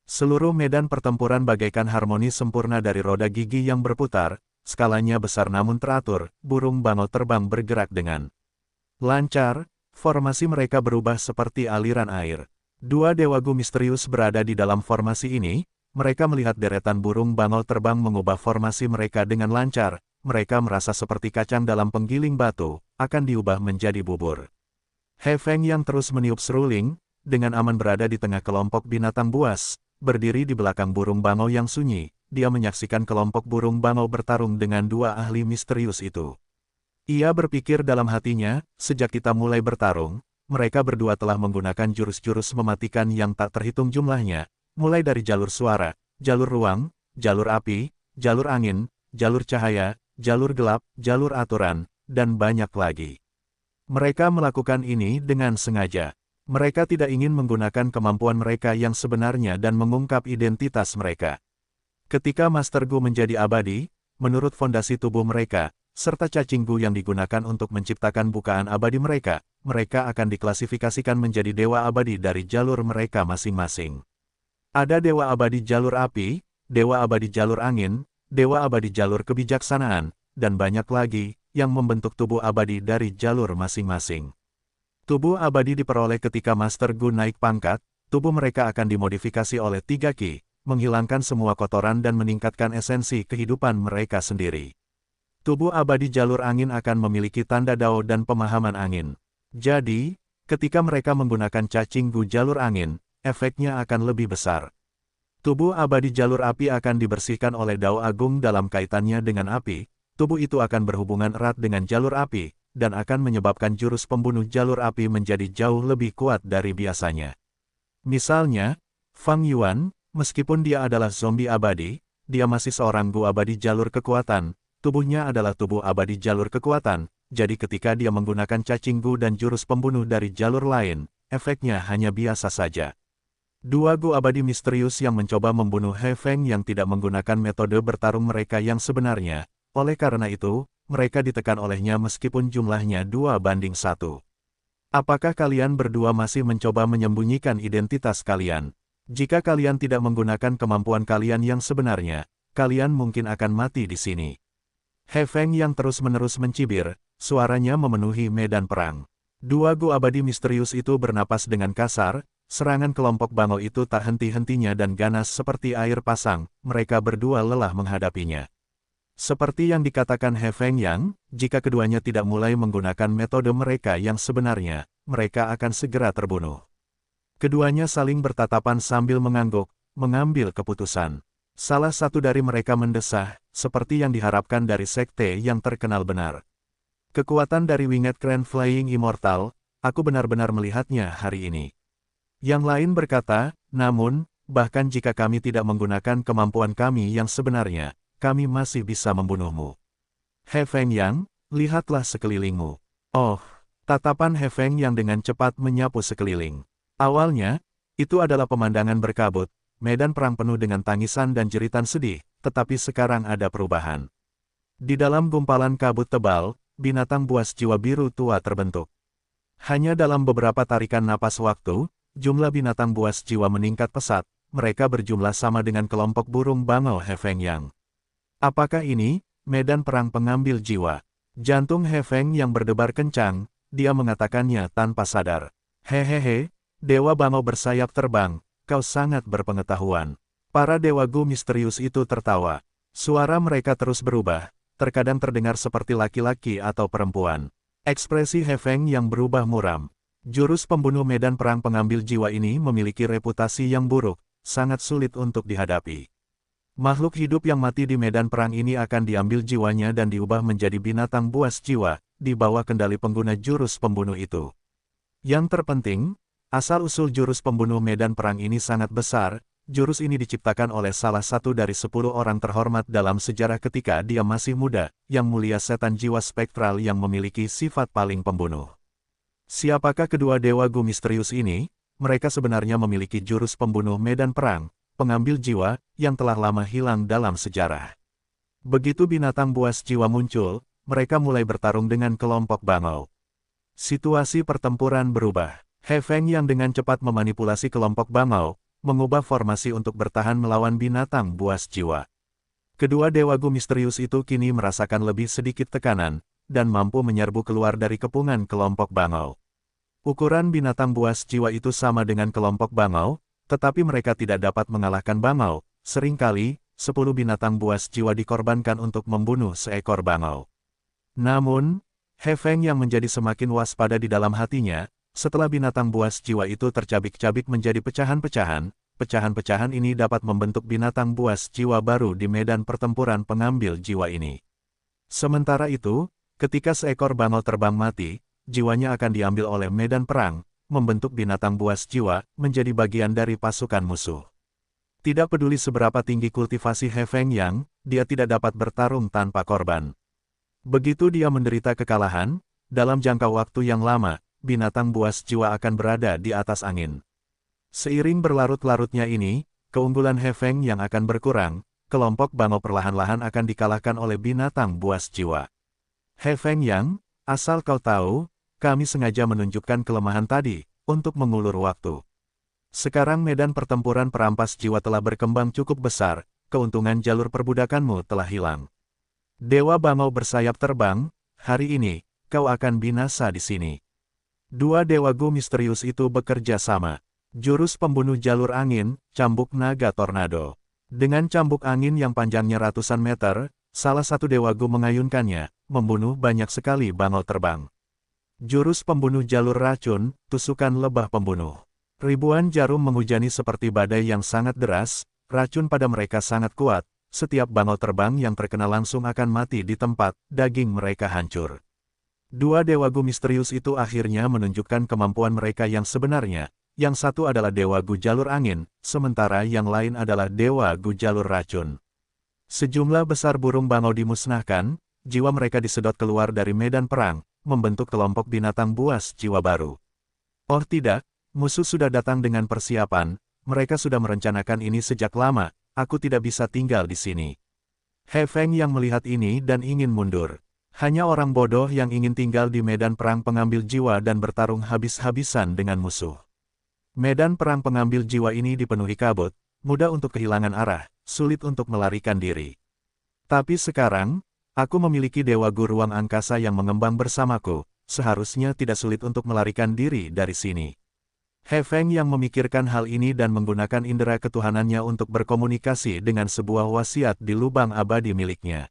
Seluruh medan pertempuran bagaikan harmoni sempurna dari roda gigi yang berputar, skalanya besar namun teratur, burung bangau terbang bergerak dengan lancar, formasi mereka berubah seperti aliran air. Dua dewa gu misterius berada di dalam formasi ini, mereka melihat deretan burung bangau terbang mengubah formasi mereka dengan lancar, mereka merasa seperti kacang dalam penggiling batu, akan diubah menjadi bubur. He Feng yang terus meniup seruling, dengan aman berada di tengah kelompok binatang buas, berdiri di belakang burung bangau yang sunyi, dia menyaksikan kelompok burung bangau bertarung dengan dua ahli misterius itu. Ia berpikir dalam hatinya, sejak kita mulai bertarung, mereka berdua telah menggunakan jurus-jurus mematikan yang tak terhitung jumlahnya, mulai dari jalur suara, jalur ruang, jalur api, jalur angin, jalur cahaya, jalur gelap, jalur aturan, dan banyak lagi. Mereka melakukan ini dengan sengaja. Mereka tidak ingin menggunakan kemampuan mereka yang sebenarnya dan mengungkap identitas mereka. Ketika Master Gu menjadi abadi, menurut fondasi tubuh mereka, serta cacing Gu yang digunakan untuk menciptakan bukaan abadi mereka, mereka akan diklasifikasikan menjadi dewa abadi dari jalur mereka masing-masing. Ada dewa abadi jalur api, dewa abadi jalur angin, dewa abadi jalur kebijaksanaan, dan banyak lagi, yang membentuk tubuh abadi dari jalur masing-masing. Tubuh abadi diperoleh ketika Master Gu naik pangkat, tubuh mereka akan dimodifikasi oleh 3 Ki, menghilangkan semua kotoran dan meningkatkan esensi kehidupan mereka sendiri. Tubuh abadi jalur angin akan memiliki tanda dao dan pemahaman angin. Jadi, ketika mereka menggunakan cacing Gu jalur angin, efeknya akan lebih besar. Tubuh abadi jalur api akan dibersihkan oleh dao agung dalam kaitannya dengan api, tubuh itu akan berhubungan erat dengan jalur api, dan akan menyebabkan jurus pembunuh jalur api menjadi jauh lebih kuat dari biasanya. Misalnya, Fang Yuan, meskipun dia adalah zombie abadi, dia masih seorang Gu abadi jalur kekuatan, tubuhnya adalah tubuh abadi jalur kekuatan, jadi ketika dia menggunakan cacing Gu dan jurus pembunuh dari jalur lain, efeknya hanya biasa saja. Dua Gu abadi misterius yang mencoba membunuh He Feng yang tidak menggunakan metode bertarung mereka yang sebenarnya, oleh karena itu, mereka ditekan olehnya meskipun jumlahnya 2:1. Apakah kalian berdua masih mencoba menyembunyikan identitas kalian? Jika kalian tidak menggunakan kemampuan kalian yang sebenarnya, kalian mungkin akan mati di sini. He Feng yang terus-menerus mencibir, suaranya memenuhi medan perang. Dua Gu abadi misterius itu bernapas dengan kasar, serangan kelompok bangau itu tak henti-hentinya dan ganas seperti air pasang, mereka berdua lelah menghadapinya. Seperti yang dikatakan He Feng Yang, jika keduanya tidak mulai menggunakan metode mereka yang sebenarnya, mereka akan segera terbunuh. Keduanya saling bertatapan sambil mengangguk, mengambil keputusan. Salah satu dari mereka mendesah, seperti yang diharapkan dari sekte yang terkenal benar. Kekuatan dari Winged Crane Flying Immortal, aku benar-benar melihatnya hari ini. Yang lain berkata, namun, bahkan jika kami tidak menggunakan kemampuan kami yang sebenarnya, kami masih bisa membunuhmu. He Feng Yang, lihatlah sekelilingmu. Oh, tatapan He Feng Yang dengan cepat menyapu sekeliling. Awalnya, itu adalah pemandangan berkabut, medan perang penuh dengan tangisan dan jeritan sedih, tetapi sekarang ada perubahan. Di dalam gumpalan kabut tebal, binatang buas jiwa biru tua terbentuk. Hanya dalam beberapa tarikan napas waktu, jumlah binatang buas jiwa meningkat pesat, mereka berjumlah sama dengan kelompok burung bangau He Feng Yang. Apakah ini medan perang pengambil jiwa? Jantung He Feng yang berdebar kencang, dia mengatakannya tanpa sadar. Hehehe, dewa bangau bersayap terbang, kau sangat berpengetahuan. Para dewa Gu misterius itu tertawa. Suara mereka terus berubah, terkadang terdengar seperti laki-laki atau perempuan. Ekspresi He Feng yang berubah muram. Jurus pembunuh medan perang pengambil jiwa ini memiliki reputasi yang buruk, sangat sulit untuk dihadapi. Makhluk hidup yang mati di medan perang ini akan diambil jiwanya dan diubah menjadi binatang buas jiwa, di bawah kendali pengguna jurus pembunuh itu. Yang terpenting, asal-usul jurus pembunuh medan perang ini sangat besar. Jurus ini diciptakan oleh salah satu dari 10 orang terhormat dalam sejarah ketika dia masih muda, yang mulia setan jiwa spektral yang memiliki sifat paling pembunuh. Siapakah kedua dewa Gu misterius ini? Mereka sebenarnya memiliki jurus pembunuh medan perang, pengambil jiwa, yang telah lama hilang dalam sejarah. Begitu binatang buas jiwa muncul, mereka mulai bertarung dengan kelompok bangau. Situasi pertempuran berubah. He Feng yang dengan cepat memanipulasi kelompok bangau, mengubah formasi untuk bertahan melawan binatang buas jiwa. Kedua dewa Gu misterius itu kini merasakan lebih sedikit tekanan, dan mampu menyerbu keluar dari kepungan kelompok bangau. Ukuran binatang buas jiwa itu sama dengan kelompok bangau, tetapi mereka tidak dapat mengalahkan bangau. Seringkali, 10 binatang buas jiwa dikorbankan untuk membunuh seekor bangau. Namun, He Feng yang menjadi semakin waspada di dalam hatinya, setelah binatang buas jiwa itu tercabik-cabik menjadi pecahan-pecahan, pecahan-pecahan ini dapat membentuk binatang buas jiwa baru di medan pertempuran pengambil jiwa ini. Sementara itu, ketika seekor bangau terbang mati, jiwanya akan diambil oleh medan perang, membentuk binatang buas jiwa, menjadi bagian dari pasukan musuh. Tidak peduli seberapa tinggi kultivasi He Feng yang, dia tidak dapat bertarung tanpa korban. Begitu dia menderita kekalahan, dalam jangka waktu yang lama, binatang buas jiwa akan berada di atas angin. Seiring berlarut-larutnya ini, keunggulan He Feng yang akan berkurang, kelompok bangau perlahan-lahan akan dikalahkan oleh binatang buas jiwa. He Feng yang, asal kau tahu, kami sengaja menunjukkan kelemahan tadi, untuk mengulur waktu. Sekarang medan pertempuran perampas jiwa telah berkembang cukup besar, keuntungan jalur perbudakanmu telah hilang. Dewa bangau bersayap terbang, hari ini, kau akan binasa di sini. Dua dewa Gu misterius itu bekerja sama. Jurus pembunuh jalur angin, cambuk naga tornado. Dengan cambuk angin yang panjangnya ratusan meter, salah satu dewa Gu mengayunkannya, membunuh banyak sekali bangau terbang. Jurus pembunuh jalur racun, tusukan lebah pembunuh. Ribuan jarum menghujani seperti badai yang sangat deras, racun pada mereka sangat kuat, setiap bangau terbang yang terkena langsung akan mati di tempat, daging mereka hancur. Dua dewa Gu misterius itu akhirnya menunjukkan kemampuan mereka yang sebenarnya. Yang satu adalah dewa Gu jalur angin, sementara yang lain adalah dewa Gu jalur racun. Sejumlah besar burung bangau dimusnahkan, jiwa mereka disedot keluar dari medan perang, membentuk kelompok binatang buas jiwa baru. Oh tidak, musuh sudah datang dengan persiapan, mereka sudah merencanakan ini sejak lama, aku tidak bisa tinggal di sini. He Feng yang melihat ini dan ingin mundur. Hanya orang bodoh yang ingin tinggal di medan perang pengambil jiwa dan bertarung habis-habisan dengan musuh. Medan perang pengambil jiwa ini dipenuhi kabut, mudah untuk kehilangan arah, sulit untuk melarikan diri. Tapi sekarang, aku memiliki dewa Gu ruang angkasa yang mengembang bersamaku, seharusnya tidak sulit untuk melarikan diri dari sini. He Feng yang memikirkan hal ini dan menggunakan indera ketuhanannya untuk berkomunikasi dengan sebuah wasiat di lubang abadi miliknya.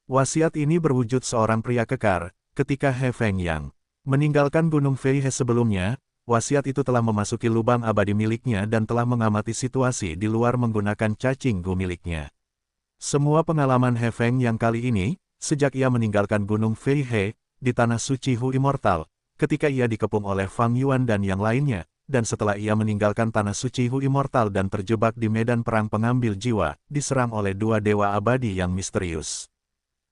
Wasiat ini berwujud seorang pria kekar, ketika He Feng yang meninggalkan Gunung Fei He sebelumnya, wasiat itu telah memasuki lubang abadi miliknya dan telah mengamati situasi di luar menggunakan cacing Gu miliknya. Semua pengalaman He Feng yang kali ini, sejak ia meninggalkan Gunung Fei He, di tanah suci Hu Immortal, ketika ia dikepung oleh Fang Yuan dan yang lainnya, dan setelah ia meninggalkan tanah suci Hu Immortal dan terjebak di medan perang pengambil jiwa, diserang oleh dua dewa abadi yang misterius.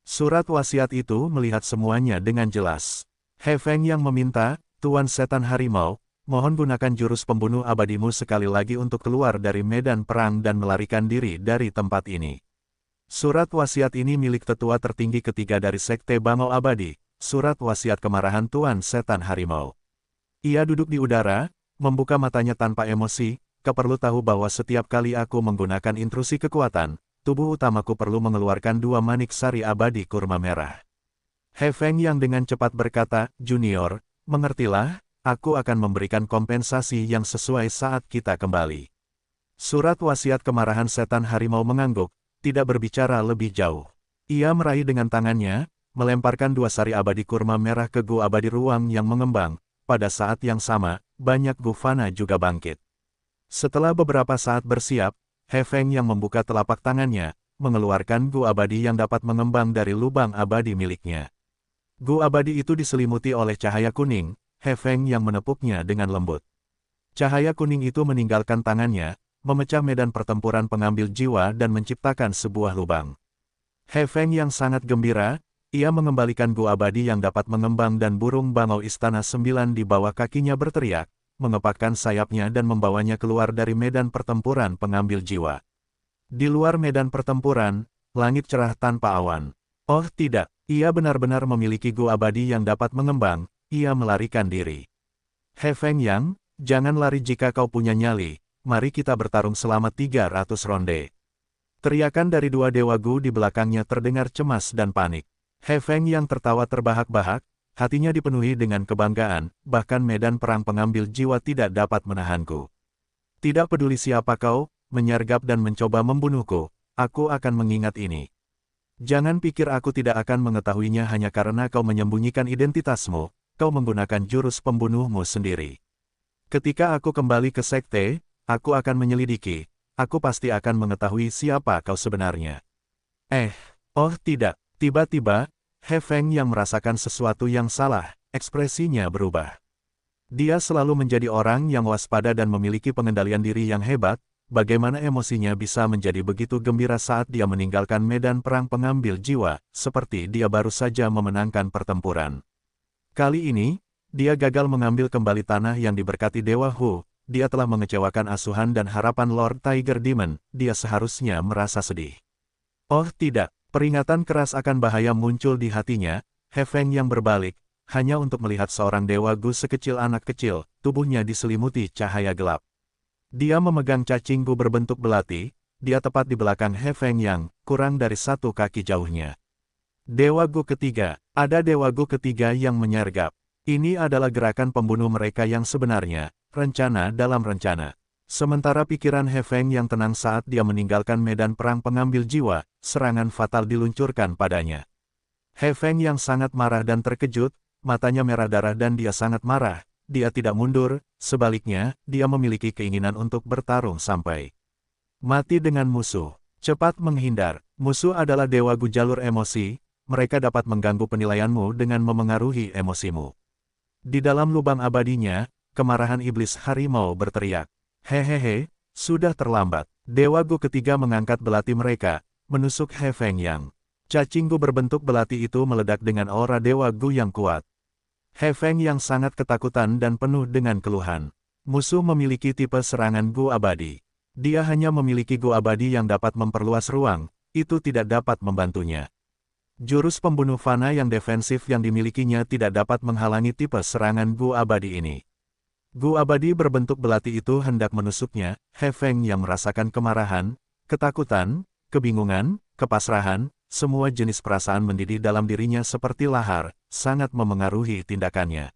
Surat wasiat itu melihat semuanya dengan jelas. He Feng yang meminta, Tuan Setan Harimau, mohon gunakan jurus pembunuh abadimu sekali lagi untuk keluar dari medan perang dan melarikan diri dari tempat ini. Surat wasiat ini milik tetua tertinggi ketiga dari Sekte Bangau Abadi, surat wasiat kemarahan Tuan Setan Harimau. Ia duduk di udara, membuka matanya tanpa emosi, kau perlu tahu bahwa setiap kali aku menggunakan intrusi kekuatan, tubuh utamaku perlu mengeluarkan 2 manik sari abadi kurma merah. He Feng yang dengan cepat berkata, Junior, mengertilah, aku akan memberikan kompensasi yang sesuai saat kita kembali. Surat wasiat kemarahan setan harimau mengangguk, tidak berbicara lebih jauh. Ia meraih dengan tangannya, melemparkan 2 sari abadi kurma merah ke Gu abadi ruang yang mengembang. Pada saat yang sama, banyak Gu Fana juga bangkit. Setelah beberapa saat bersiap, He Feng yang membuka telapak tangannya, mengeluarkan Gu abadi yang dapat mengembang dari lubang abadi miliknya. Gu abadi itu diselimuti oleh cahaya kuning, He Feng yang menepuknya dengan lembut. Cahaya kuning itu meninggalkan tangannya, memecah medan pertempuran pengambil jiwa dan menciptakan sebuah lubang. He Feng yang sangat gembira, ia mengembalikan Gu abadi yang dapat mengembang dan burung bangau istana 9 di bawah kakinya berteriak, mengepakkan sayapnya dan membawanya keluar dari medan pertempuran pengambil jiwa. Di luar medan pertempuran, langit cerah tanpa awan. Oh tidak, ia benar-benar memiliki Gu abadi yang dapat mengembang, ia melarikan diri. He Feng yang, jangan lari jika kau punya nyali, mari kita bertarung selama 300 ronde. Teriakan dari 2 dewa Gu di belakangnya terdengar cemas dan panik. He Feng yang tertawa terbahak-bahak, hatinya dipenuhi dengan kebanggaan, bahkan medan perang pengambil jiwa tidak dapat menahanku. Tidak peduli siapa kau, menyergap dan mencoba membunuhku, aku akan mengingat ini. Jangan pikir aku tidak akan mengetahuinya hanya karena kau menyembunyikan identitasmu, kau menggunakan jurus pembunuhmu sendiri. Ketika aku kembali ke sekte, aku akan menyelidiki. Aku pasti akan mengetahui siapa kau sebenarnya. Oh tidak, tiba-tiba, He Feng yang merasakan sesuatu yang salah, ekspresinya berubah. Dia selalu menjadi orang yang waspada dan memiliki pengendalian diri yang hebat, bagaimana emosinya bisa menjadi begitu gembira saat dia meninggalkan medan perang pengambil jiwa, seperti dia baru saja memenangkan pertempuran. Kali ini, dia gagal mengambil kembali tanah yang diberkati Dewa Hu. Dia telah mengecewakan asuhan dan harapan Lord Tiger Demon, dia seharusnya merasa sedih. Oh tidak, peringatan keras akan bahaya muncul di hatinya, He Feng yang berbalik, hanya untuk melihat seorang Dewa Gu sekecil anak kecil, tubuhnya diselimuti cahaya gelap. Dia memegang cacing Gu berbentuk belati, dia tepat di belakang He Feng yang, kurang dari 1 kaki jauhnya. Dewa Gu ketiga, ada Dewa Gu ketiga yang menyergap. Ini adalah gerakan pembunuh mereka yang sebenarnya, rencana dalam rencana. Sementara pikiran He Feng yang tenang saat dia meninggalkan medan perang pengambil jiwa, serangan fatal diluncurkan padanya. He Feng yang sangat marah dan terkejut, matanya merah darah dan dia sangat marah, dia tidak mundur, sebaliknya, dia memiliki keinginan untuk bertarung sampai mati dengan musuh. Cepat menghindar, musuh adalah Dewa Gu jalur emosi, mereka dapat mengganggu penilaianmu dengan memengaruhi emosimu. Di dalam lubang abadinya, kemarahan iblis harimau berteriak. Hehehe, sudah terlambat. Dewa Gu ketiga mengangkat belati mereka, menusuk He Feng yang. Cacing Gu berbentuk belati itu meledak dengan aura Dewa Gu yang kuat. He Feng yang sangat ketakutan dan penuh dengan keluhan. Musuh memiliki tipe serangan Gu abadi. Dia hanya memiliki Gu abadi yang dapat memperluas ruang, itu tidak dapat membantunya. Jurus pembunuh fana yang defensif yang dimilikinya tidak dapat menghalangi tipe serangan Gu abadi ini. Gu abadi berbentuk belati itu hendak menusuknya, He Feng yang merasakan kemarahan, ketakutan, kebingungan, kepasrahan, semua jenis perasaan mendidih dalam dirinya seperti lahar, sangat memengaruhi tindakannya.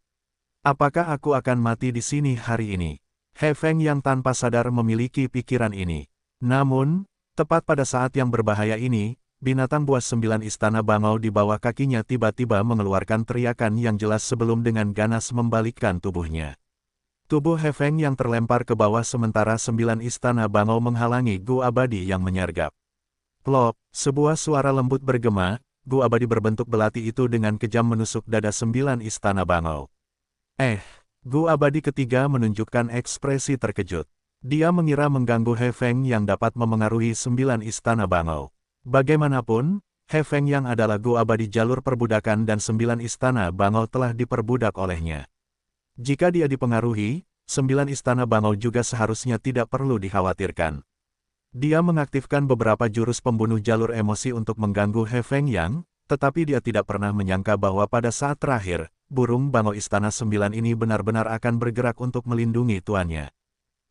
Apakah aku akan mati di sini hari ini? He Feng yang tanpa sadar memiliki pikiran ini. Namun, tepat pada saat yang berbahaya ini, binatang buas 9 istana bangau di bawah kakinya tiba-tiba mengeluarkan teriakan yang jelas sebelum dengan ganas membalikkan tubuhnya. Tubuh He Feng yang terlempar ke bawah sementara 9 istana bangau menghalangi Gu abadi yang menyergap. Plop, sebuah suara lembut bergema, Gu abadi berbentuk belati itu dengan kejam menusuk dada 9 istana bangau. Gu abadi ketiga menunjukkan ekspresi terkejut. Dia mengira mengganggu He Feng yang dapat memengaruhi 9 istana bangau. Bagaimanapun, He Feng yang adalah Gu abadi jalur perbudakan dan 9 istana bangau telah diperbudak olehnya. Jika dia dipengaruhi, 9 istana bangau juga seharusnya tidak perlu dikhawatirkan. Dia mengaktifkan beberapa jurus pembunuh jalur emosi untuk mengganggu He Feng yang, tetapi dia tidak pernah menyangka bahwa pada saat terakhir, burung bangau istana 9 ini benar-benar akan bergerak untuk melindungi tuannya.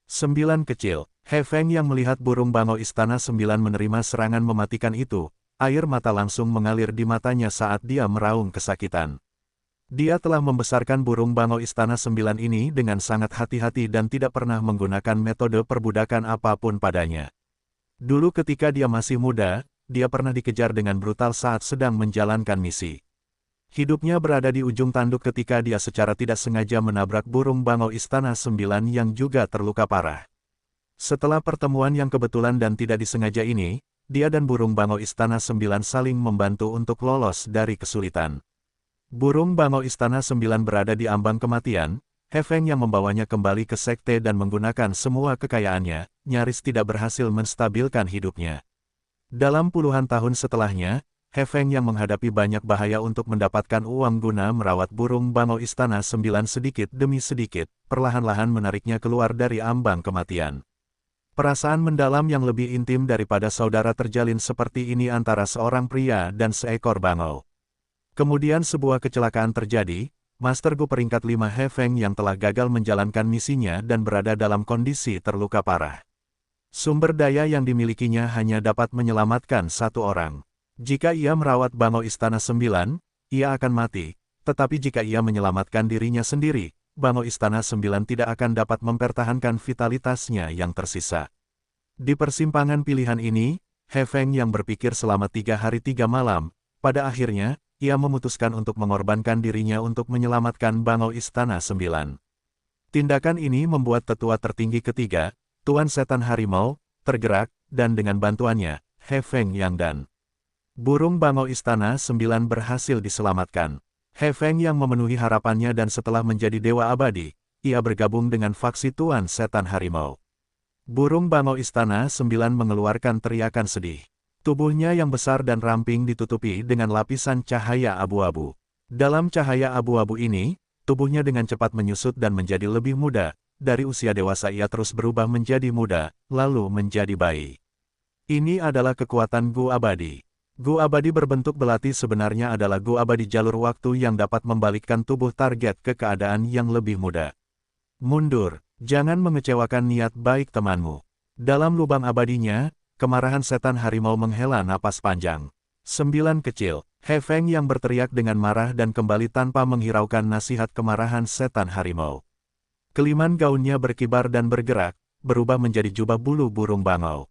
9 kecil, He Feng yang melihat burung bangau istana 9 menerima serangan mematikan itu, air mata langsung mengalir di matanya saat dia meraung kesakitan. Dia telah membesarkan burung bangau istana 9 ini dengan sangat hati-hati dan tidak pernah menggunakan metode perbudakan apapun padanya. Dulu ketika dia masih muda, dia pernah dikejar dengan brutal saat sedang menjalankan misi. Hidupnya berada di ujung tanduk ketika dia secara tidak sengaja menabrak burung bangau Istana 9 yang juga terluka parah. Setelah pertemuan yang kebetulan dan tidak disengaja ini, dia dan burung bangau Istana 9 saling membantu untuk lolos dari kesulitan. Burung bangau Istana 9 berada di ambang kematian. He Feng yang membawanya kembali ke sekte dan menggunakan semua kekayaannya, nyaris tidak berhasil menstabilkan hidupnya. Dalam puluhan tahun setelahnya, He Feng yang menghadapi banyak bahaya untuk mendapatkan uang guna merawat burung bangau Istana 9 sedikit demi sedikit, perlahan-lahan menariknya keluar dari ambang kematian. Perasaan mendalam yang lebih intim daripada saudara terjalin seperti ini antara seorang pria dan seekor bangau. Kemudian sebuah kecelakaan terjadi. Master Gu peringkat 5 He Feng yang telah gagal menjalankan misinya dan berada dalam kondisi terluka parah. Sumber daya yang dimilikinya hanya dapat menyelamatkan satu orang. Jika ia merawat bangau Istana 9, ia akan mati. Tetapi jika ia menyelamatkan dirinya sendiri, bangau Istana 9 tidak akan dapat mempertahankan vitalitasnya yang tersisa. Di persimpangan pilihan ini, He Feng yang berpikir selama 3 hari 3 malam, pada akhirnya, ia memutuskan untuk mengorbankan dirinya untuk menyelamatkan bangau Istana 9. Tindakan ini membuat tetua tertinggi ketiga, Tuan Setan Harimau, tergerak, dan dengan bantuannya, He Feng yang dan burung bangau Istana 9 berhasil diselamatkan. He Feng yang memenuhi harapannya dan setelah menjadi dewa abadi, ia bergabung dengan faksi Tuan Setan Harimau. Burung bangau Istana 9 mengeluarkan teriakan sedih. Tubuhnya yang besar dan ramping ditutupi dengan lapisan cahaya abu-abu. Dalam cahaya abu-abu ini, tubuhnya dengan cepat menyusut dan menjadi lebih muda. Dari usia dewasa ia terus berubah menjadi muda, lalu menjadi bayi. Ini adalah kekuatan Gu Abadi. Gu Abadi berbentuk belati sebenarnya adalah Gu Abadi jalur waktu yang dapat membalikkan tubuh target ke keadaan yang lebih muda. Mundur, jangan mengecewakan niat baik temanmu. Dalam lubang abadinya, kemarahan setan harimau menghela napas panjang. 9 kecil, He Feng yang berteriak dengan marah dan kembali tanpa menghiraukan nasihat kemarahan setan harimau. Keliman gaunnya berkibar dan bergerak, berubah menjadi jubah bulu burung bangau.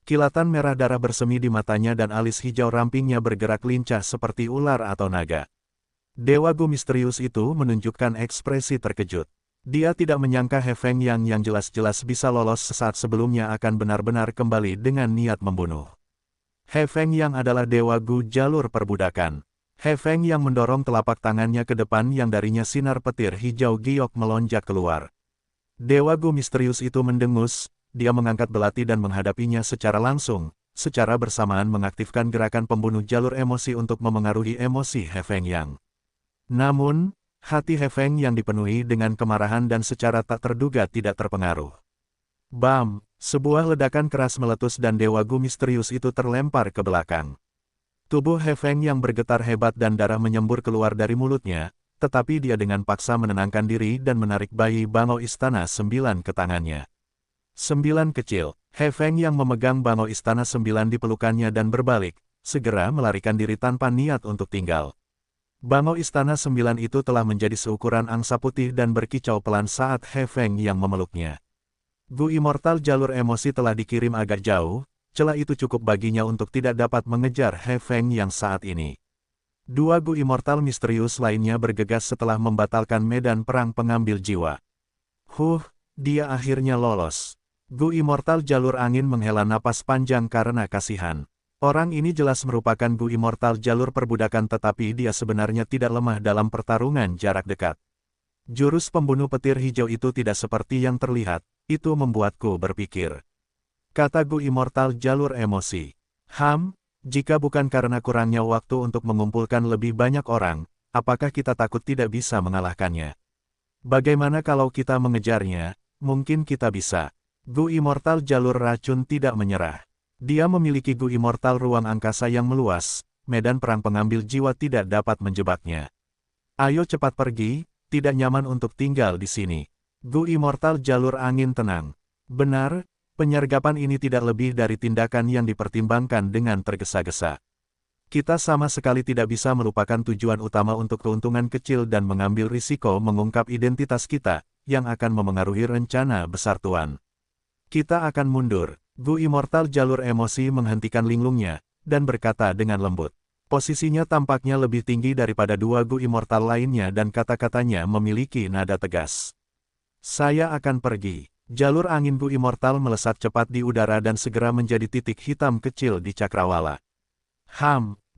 Kilatan merah darah bersemi di matanya dan alis hijau rampingnya bergerak lincah seperti ular atau naga. Dewa Gu misterius itu menunjukkan ekspresi terkejut. Dia tidak menyangka He Feng yang jelas-jelas bisa lolos sesaat sebelumnya akan benar-benar kembali dengan niat membunuh. He Feng yang adalah Dewa Gu jalur perbudakan. He Feng yang mendorong telapak tangannya ke depan yang darinya sinar petir hijau giok melonjak keluar. Dewa Gu misterius itu mendengus, dia mengangkat belati dan menghadapinya secara langsung, secara bersamaan mengaktifkan gerakan pembunuh jalur emosi untuk memengaruhi emosi He Feng yang. Namun, hati He Feng yang dipenuhi dengan kemarahan dan secara tak terduga tidak terpengaruh. Bam! Sebuah ledakan keras meletus dan Dewa Gu misterius itu terlempar ke belakang. Tubuh He Feng yang bergetar hebat dan darah menyembur keluar dari mulutnya, tetapi dia dengan paksa menenangkan diri dan menarik bayi bangau Istana 9 ke tangannya. 9 kecil, He Feng yang memegang bangau Istana 9 di pelukannya dan berbalik, segera melarikan diri tanpa niat untuk tinggal. Bangau Istana 9 itu telah menjadi seukuran angsa putih dan berkicau pelan saat He Feng yang memeluknya. Gu Immortal jalur emosi telah dikirim agak jauh, celah itu cukup baginya untuk tidak dapat mengejar He Feng yang saat ini. Dua Gu Immortal misterius lainnya bergegas setelah membatalkan medan perang pengambil jiwa. Dia akhirnya lolos. Gu Immortal jalur angin menghela napas panjang karena kasihan. Orang ini jelas merupakan Gu Immortal jalur perbudakan tetapi dia sebenarnya tidak lemah dalam pertarungan jarak dekat. Jurus pembunuh petir hijau itu tidak seperti yang terlihat, itu membuatku berpikir. Kata Gu Immortal jalur emosi. Jika bukan karena kurangnya waktu untuk mengumpulkan lebih banyak orang, apakah kita takut tidak bisa mengalahkannya? Bagaimana kalau kita mengejarnya? Mungkin kita bisa. Gu Immortal jalur racun tidak menyerah. Dia memiliki Gu Immortal ruang angkasa yang meluas, medan perang pengambil jiwa tidak dapat menjebaknya. Ayo cepat pergi, tidak nyaman untuk tinggal di sini. Gu Immortal jalur angin tenang. Benar, penyergapan ini tidak lebih dari tindakan yang dipertimbangkan dengan tergesa-gesa. Kita sama sekali tidak bisa melupakan tujuan utama untuk keuntungan kecil dan mengambil risiko mengungkap identitas kita, yang akan memengaruhi rencana besar Tuan. Kita akan mundur. Gu Immortal jalur emosi menghentikan linglungnya, dan berkata dengan lembut. Posisinya tampaknya lebih tinggi daripada dua Gu Immortal lainnya dan kata-katanya memiliki nada tegas. Saya akan pergi. Jalur angin Gu Immortal melesat cepat di udara dan segera menjadi titik hitam kecil di cakrawala.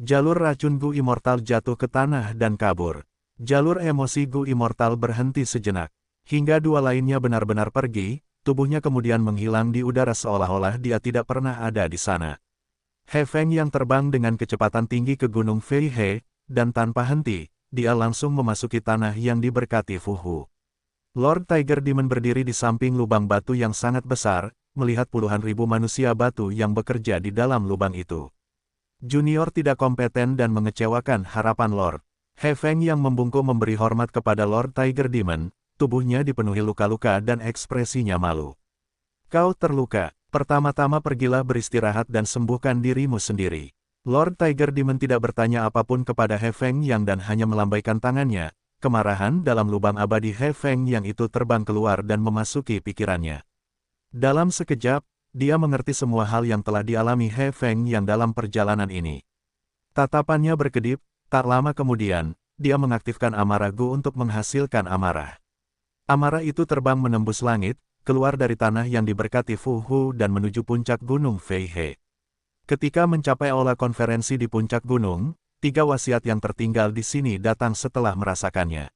Jalur racun Gu Immortal jatuh ke tanah dan kabur. Jalur emosi Gu Immortal berhenti sejenak. Hingga dua lainnya benar-benar pergi, tubuhnya kemudian menghilang di udara seolah-olah dia tidak pernah ada di sana. He Feng yang terbang dengan kecepatan tinggi ke Gunung Fei He, dan tanpa henti, dia langsung memasuki tanah yang diberkati Fu Hu. Lord Tiger Demon berdiri di samping lubang batu yang sangat besar, melihat puluhan ribu manusia batu yang bekerja di dalam lubang itu. Junior tidak kompeten dan mengecewakan harapan Lord. He Feng yang membungkuk memberi hormat kepada Lord Tiger Demon, tubuhnya dipenuhi luka-luka dan ekspresinya malu. Kau terluka. Pertama-tama pergilah beristirahat dan sembuhkan dirimu sendiri. Lord Tiger Demon tidak bertanya apapun kepada He Feng Yang dan hanya melambaikan tangannya. Kemarahan dalam lubang abadi He Feng Yang itu terbang keluar dan memasuki pikirannya. Dalam sekejap, dia mengerti semua hal yang telah dialami He Feng Yang dalam perjalanan ini. Tatapannya berkedip, tak lama kemudian, dia mengaktifkan amarah Gu untuk menghasilkan amarah. Amarah itu terbang menembus langit, keluar dari tanah yang diberkati Fu Hu dan menuju puncak Gunung Fei He. Ketika mencapai aula konferensi di puncak gunung, 3 wasiat yang tertinggal di sini datang setelah merasakannya.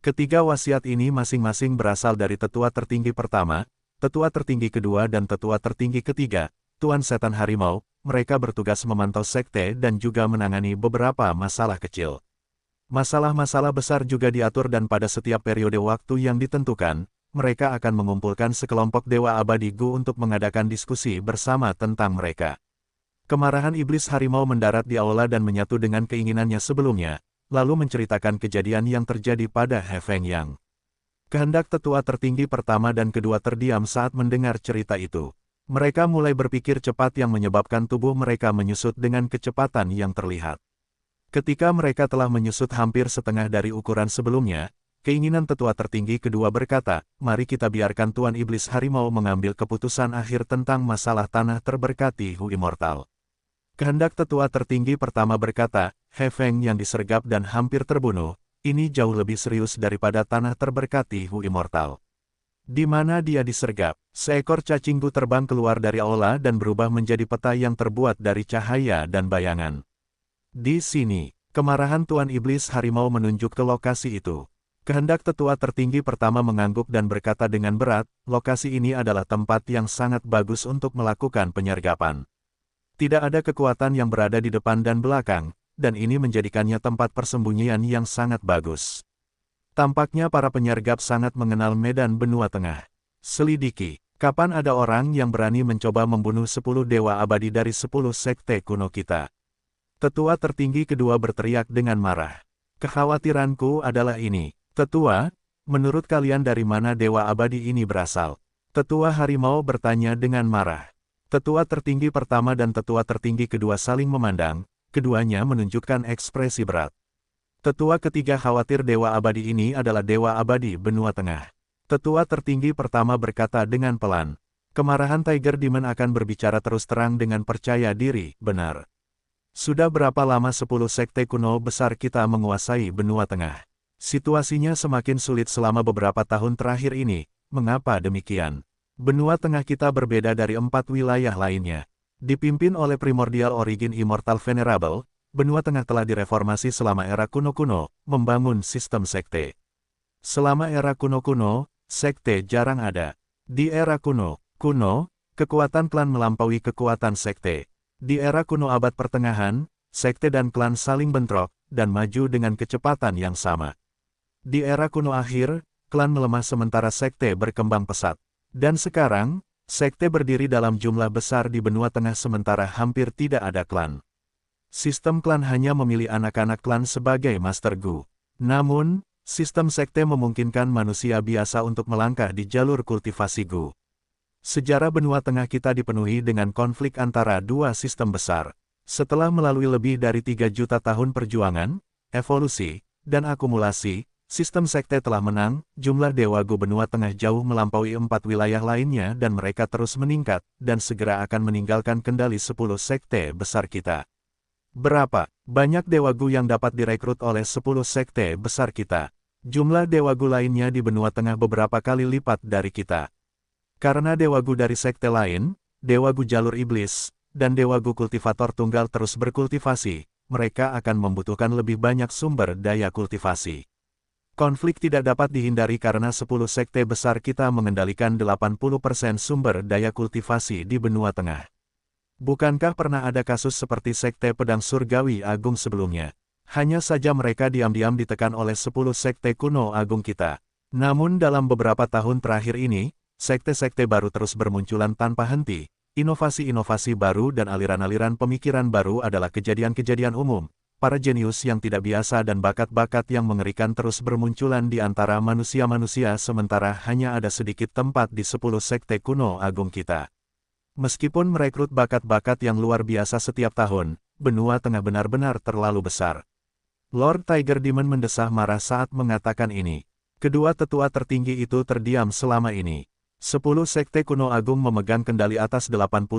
Ketiga wasiat ini masing-masing berasal dari tetua tertinggi pertama, tetua tertinggi kedua dan tetua tertinggi ketiga, Tuan Setan Harimau. Mereka bertugas memantau sekte dan juga menangani beberapa masalah kecil. Masalah-masalah besar juga diatur dan pada setiap periode waktu yang ditentukan, mereka akan mengumpulkan sekelompok Dewa Abadi Gu untuk mengadakan diskusi bersama tentang mereka. Kemarahan iblis harimau mendarat di aula dan menyatu dengan keinginannya sebelumnya, lalu menceritakan kejadian yang terjadi pada He Feng Yang. Kehendak tetua tertinggi pertama dan kedua terdiam saat mendengar cerita itu. Mereka mulai berpikir cepat yang menyebabkan tubuh mereka menyusut dengan kecepatan yang terlihat. Ketika mereka telah menyusut hampir setengah dari ukuran sebelumnya, keinginan tetua tertinggi kedua berkata, mari kita biarkan Tuan Iblis Harimau mengambil keputusan akhir tentang masalah tanah terberkati Hu Immortal. Kehendak tetua tertinggi pertama berkata, He Feng yang disergap dan hampir terbunuh, ini jauh lebih serius daripada tanah terberkati Hu Immortal. Di mana dia disergap? Seekor cacing Gu terbang keluar dari aula dan berubah menjadi peta yang terbuat dari cahaya dan bayangan. Di sini, kemarahan Tuan Iblis Harimau menunjuk ke lokasi itu. Kehendak tetua tertinggi pertama mengangguk dan berkata dengan berat, lokasi ini adalah tempat yang sangat bagus untuk melakukan penyergapan. Tidak ada kekuatan yang berada di depan dan belakang, dan ini menjadikannya tempat persembunyian yang sangat bagus. Tampaknya para penyergap sangat mengenal medan benua tengah. Selidiki, kapan ada orang yang berani mencoba membunuh 10 dewa abadi dari 10 sekte kuno kita? Tetua tertinggi kedua berteriak dengan marah. Kekhawatiranku adalah ini. Tetua, menurut kalian dari mana dewa abadi ini berasal? Tetua harimau bertanya dengan marah. Tetua tertinggi pertama dan tetua tertinggi kedua saling memandang, keduanya menunjukkan ekspresi berat. Tetua ketiga khawatir dewa abadi ini adalah dewa abadi benua tengah. Tetua tertinggi pertama berkata dengan pelan. Kemarahan Tiger Demon akan berbicara terus terang dengan percaya diri, benar. Sudah berapa lama 10 sekte kuno besar kita menguasai benua tengah? Situasinya semakin sulit selama beberapa tahun terakhir ini. Mengapa demikian? Benua tengah kita berbeda dari 4 wilayah lainnya. Dipimpin oleh Primordial Origin Immortal Venerable, benua tengah telah direformasi selama era kuno-kuno, membangun sistem sekte. Selama era kuno-kuno, sekte jarang ada. Di era kuno, kekuatan klan melampaui kekuatan sekte. Di era kuno abad pertengahan, sekte dan klan saling bentrok, dan maju dengan kecepatan yang sama. Di era kuno akhir, klan melemah sementara sekte berkembang pesat. Dan sekarang, sekte berdiri dalam jumlah besar di benua tengah sementara hampir tidak ada klan. Sistem klan hanya memilih anak-anak klan sebagai Master Gu. Namun, sistem sekte memungkinkan manusia biasa untuk melangkah di jalur kultivasi Gu. Sejarah benua tengah kita dipenuhi dengan konflik antara dua sistem besar. Setelah melalui lebih dari 3 juta tahun perjuangan, evolusi, dan akumulasi, Sistem sekte telah menang, jumlah Dewa Gu benua tengah jauh melampaui 4 wilayah lainnya dan mereka terus meningkat, dan segera akan meninggalkan kendali 10 sekte besar kita. Berapa banyak Dewa Gu yang dapat direkrut oleh 10 sekte besar kita? Jumlah Dewa Gu lainnya di benua tengah beberapa kali lipat dari kita. Karena Dewa Gu dari sekte lain, Dewa Gu jalur iblis, dan Dewa Gu kultivator tunggal terus berkultivasi, mereka akan membutuhkan lebih banyak sumber daya kultivasi. Konflik tidak dapat dihindari karena 10 sekte besar kita mengendalikan 80% sumber daya kultivasi di benua tengah. Bukankah pernah ada kasus seperti sekte pedang surgawi agung sebelumnya? Hanya saja mereka diam-diam ditekan oleh 10 sekte kuno agung kita. Namun dalam beberapa tahun terakhir ini, sekte-sekte baru terus bermunculan tanpa henti. Inovasi-inovasi baru dan aliran-aliran pemikiran baru adalah kejadian-kejadian umum. Para jenius yang tidak biasa dan bakat-bakat yang mengerikan terus bermunculan di antara manusia-manusia sementara hanya ada sedikit tempat di 10 sekte kuno agung kita. Meskipun merekrut bakat-bakat yang luar biasa setiap tahun, benua tengah benar-benar terlalu besar. Lord Tiger Demon mendesah marah saat mengatakan ini. Kedua tetua tertinggi itu terdiam selama ini. 10 sekte kuno agung memegang kendali atas 80%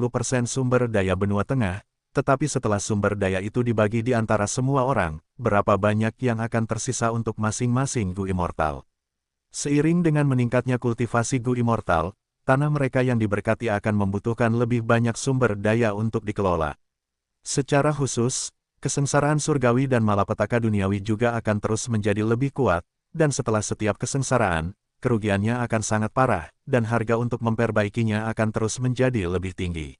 sumber daya benua tengah. Tetapi setelah sumber daya itu dibagi di antara semua orang, berapa banyak yang akan tersisa untuk masing-masing Gu Immortal? Seiring dengan meningkatnya kultivasi Gu Immortal, tanah mereka yang diberkati akan membutuhkan lebih banyak sumber daya untuk dikelola. Secara khusus, kesengsaraan surgawi dan malapetaka duniawi juga akan terus menjadi lebih kuat, dan setelah setiap kesengsaraan, kerugiannya akan sangat parah, dan harga untuk memperbaikinya akan terus menjadi lebih tinggi.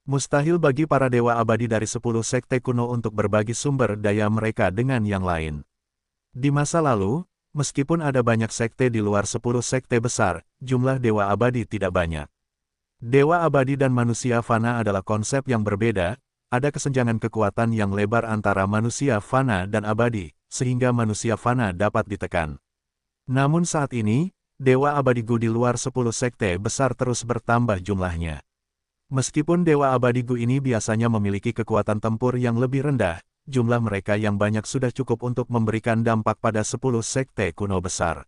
Mustahil bagi para dewa abadi dari 10 sekte kuno untuk berbagi sumber daya mereka dengan yang lain. Di masa lalu, meskipun ada banyak sekte di luar 10 sekte besar, jumlah dewa abadi tidak banyak. Dewa abadi dan manusia fana adalah konsep yang berbeda, ada kesenjangan kekuatan yang lebar antara manusia fana dan abadi, sehingga manusia fana dapat ditekan. Namun saat ini, dewa abadi Gu di luar 10 sekte besar terus bertambah jumlahnya. Meskipun Dewa Abadi Gu ini biasanya memiliki kekuatan tempur yang lebih rendah, jumlah mereka yang banyak sudah cukup untuk memberikan dampak pada 10 sekte kuno besar.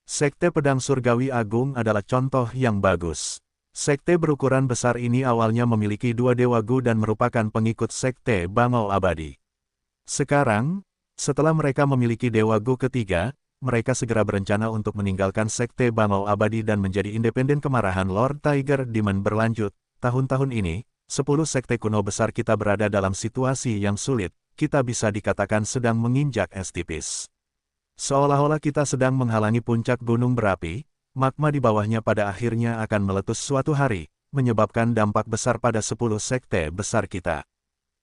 Sekte Pedang Surgawi Agung adalah contoh yang bagus. Sekte berukuran besar ini awalnya memiliki 2 Dewa Gu dan merupakan pengikut Sekte Bangau Abadi. Sekarang, setelah mereka memiliki Dewa Gu ketiga, mereka segera berencana untuk meninggalkan Sekte Bangau Abadi dan menjadi independen. Kemarahan Lord Tiger Demon berlanjut. Tahun-tahun ini, 10 sekte kuno besar kita berada dalam situasi yang sulit, kita bisa dikatakan sedang menginjak es tipis. Seolah-olah kita sedang menghalangi puncak gunung berapi, magma di bawahnya pada akhirnya akan meletus suatu hari, menyebabkan dampak besar pada 10 sekte besar kita.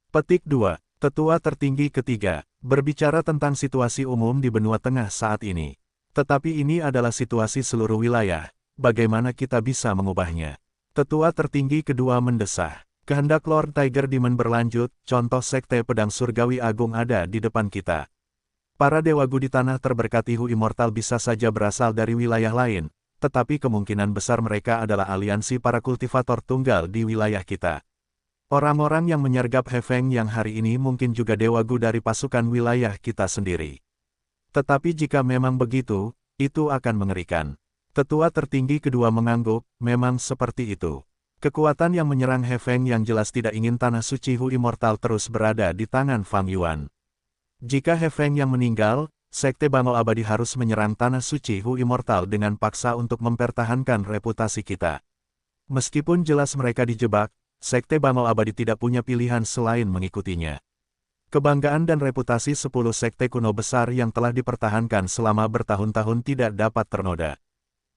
Petik 2. Tetua tertinggi ketiga, berbicara tentang situasi umum di benua tengah saat ini. Tetapi ini adalah situasi seluruh wilayah, bagaimana kita bisa mengubahnya? Tetua tertinggi kedua mendesah. Kehendak Lord Tiger Demon berlanjut, contoh sekte pedang surgawi agung ada di depan kita. Para dewa Gu di tanah terberkati Hu Immortal bisa saja berasal dari wilayah lain, tetapi kemungkinan besar mereka adalah aliansi para kultivator tunggal di wilayah kita. Orang-orang yang menyergap Hefeng yang hari ini mungkin juga dewa Gu dari pasukan wilayah kita sendiri. Tetapi jika memang begitu, itu akan mengerikan. Tetua tertinggi kedua mengangguk, memang seperti itu. Kekuatan yang menyerang Hefeng yang jelas tidak ingin tanah suci Hu Immortal terus berada di tangan Fang Yuan. Jika Hefeng yang meninggal, Sekte Bangau Abadi harus menyerang tanah suci Hu Immortal dengan paksa untuk mempertahankan reputasi kita. Meskipun jelas mereka dijebak, Sekte Bangau Abadi tidak punya pilihan selain mengikutinya. Kebanggaan dan reputasi 10 sekte kuno besar yang telah dipertahankan selama bertahun-tahun tidak dapat ternoda.